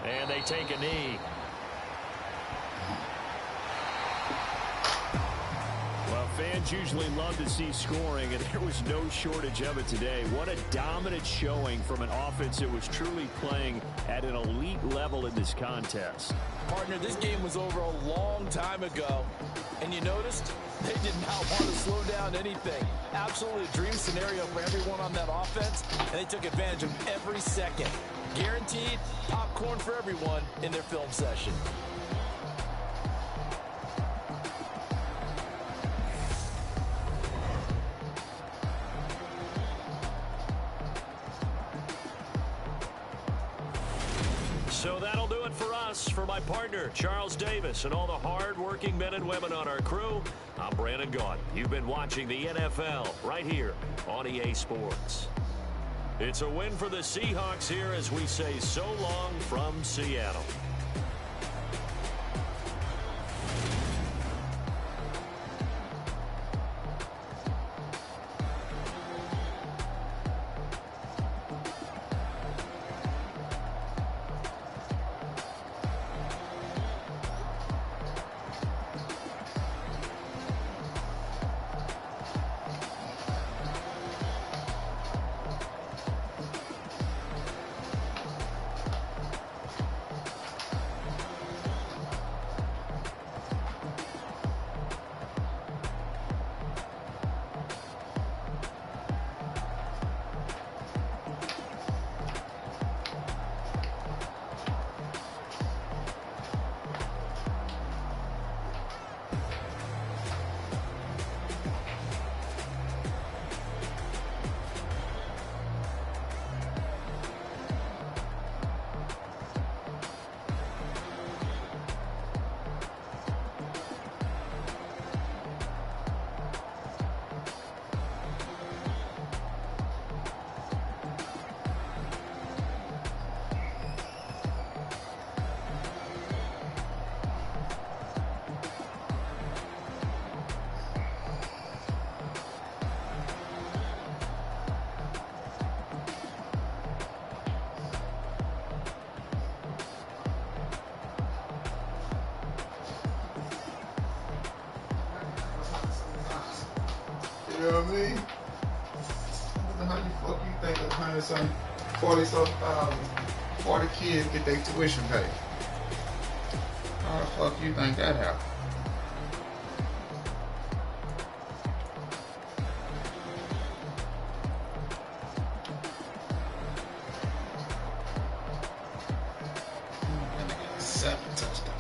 Speaker 1: And they take a knee. Well, fans usually love to see scoring, and there was no shortage of it today. What a dominant showing from an offense that was truly playing at an elite level in this contest.
Speaker 2: Partner, this game was over a long time ago, and you noticed they did not want to slow down anything. Absolutely a dream scenario for everyone on that offense, and they took advantage of every second. Guaranteed popcorn for everyone in their film session.
Speaker 1: So that'll do it for us. For my partner, Charles Davis, and all the hard-working men and women on our crew, I'm Brandon Gaudin. You've been watching the NFL right here on EA Sports. It's a win for the Seahawks here as we say so long from Seattle.
Speaker 4: You know what I mean? How the fuck you think 40 kids get their tuition paid? How the fuck you think that happened? That nigga got 7 touchdowns.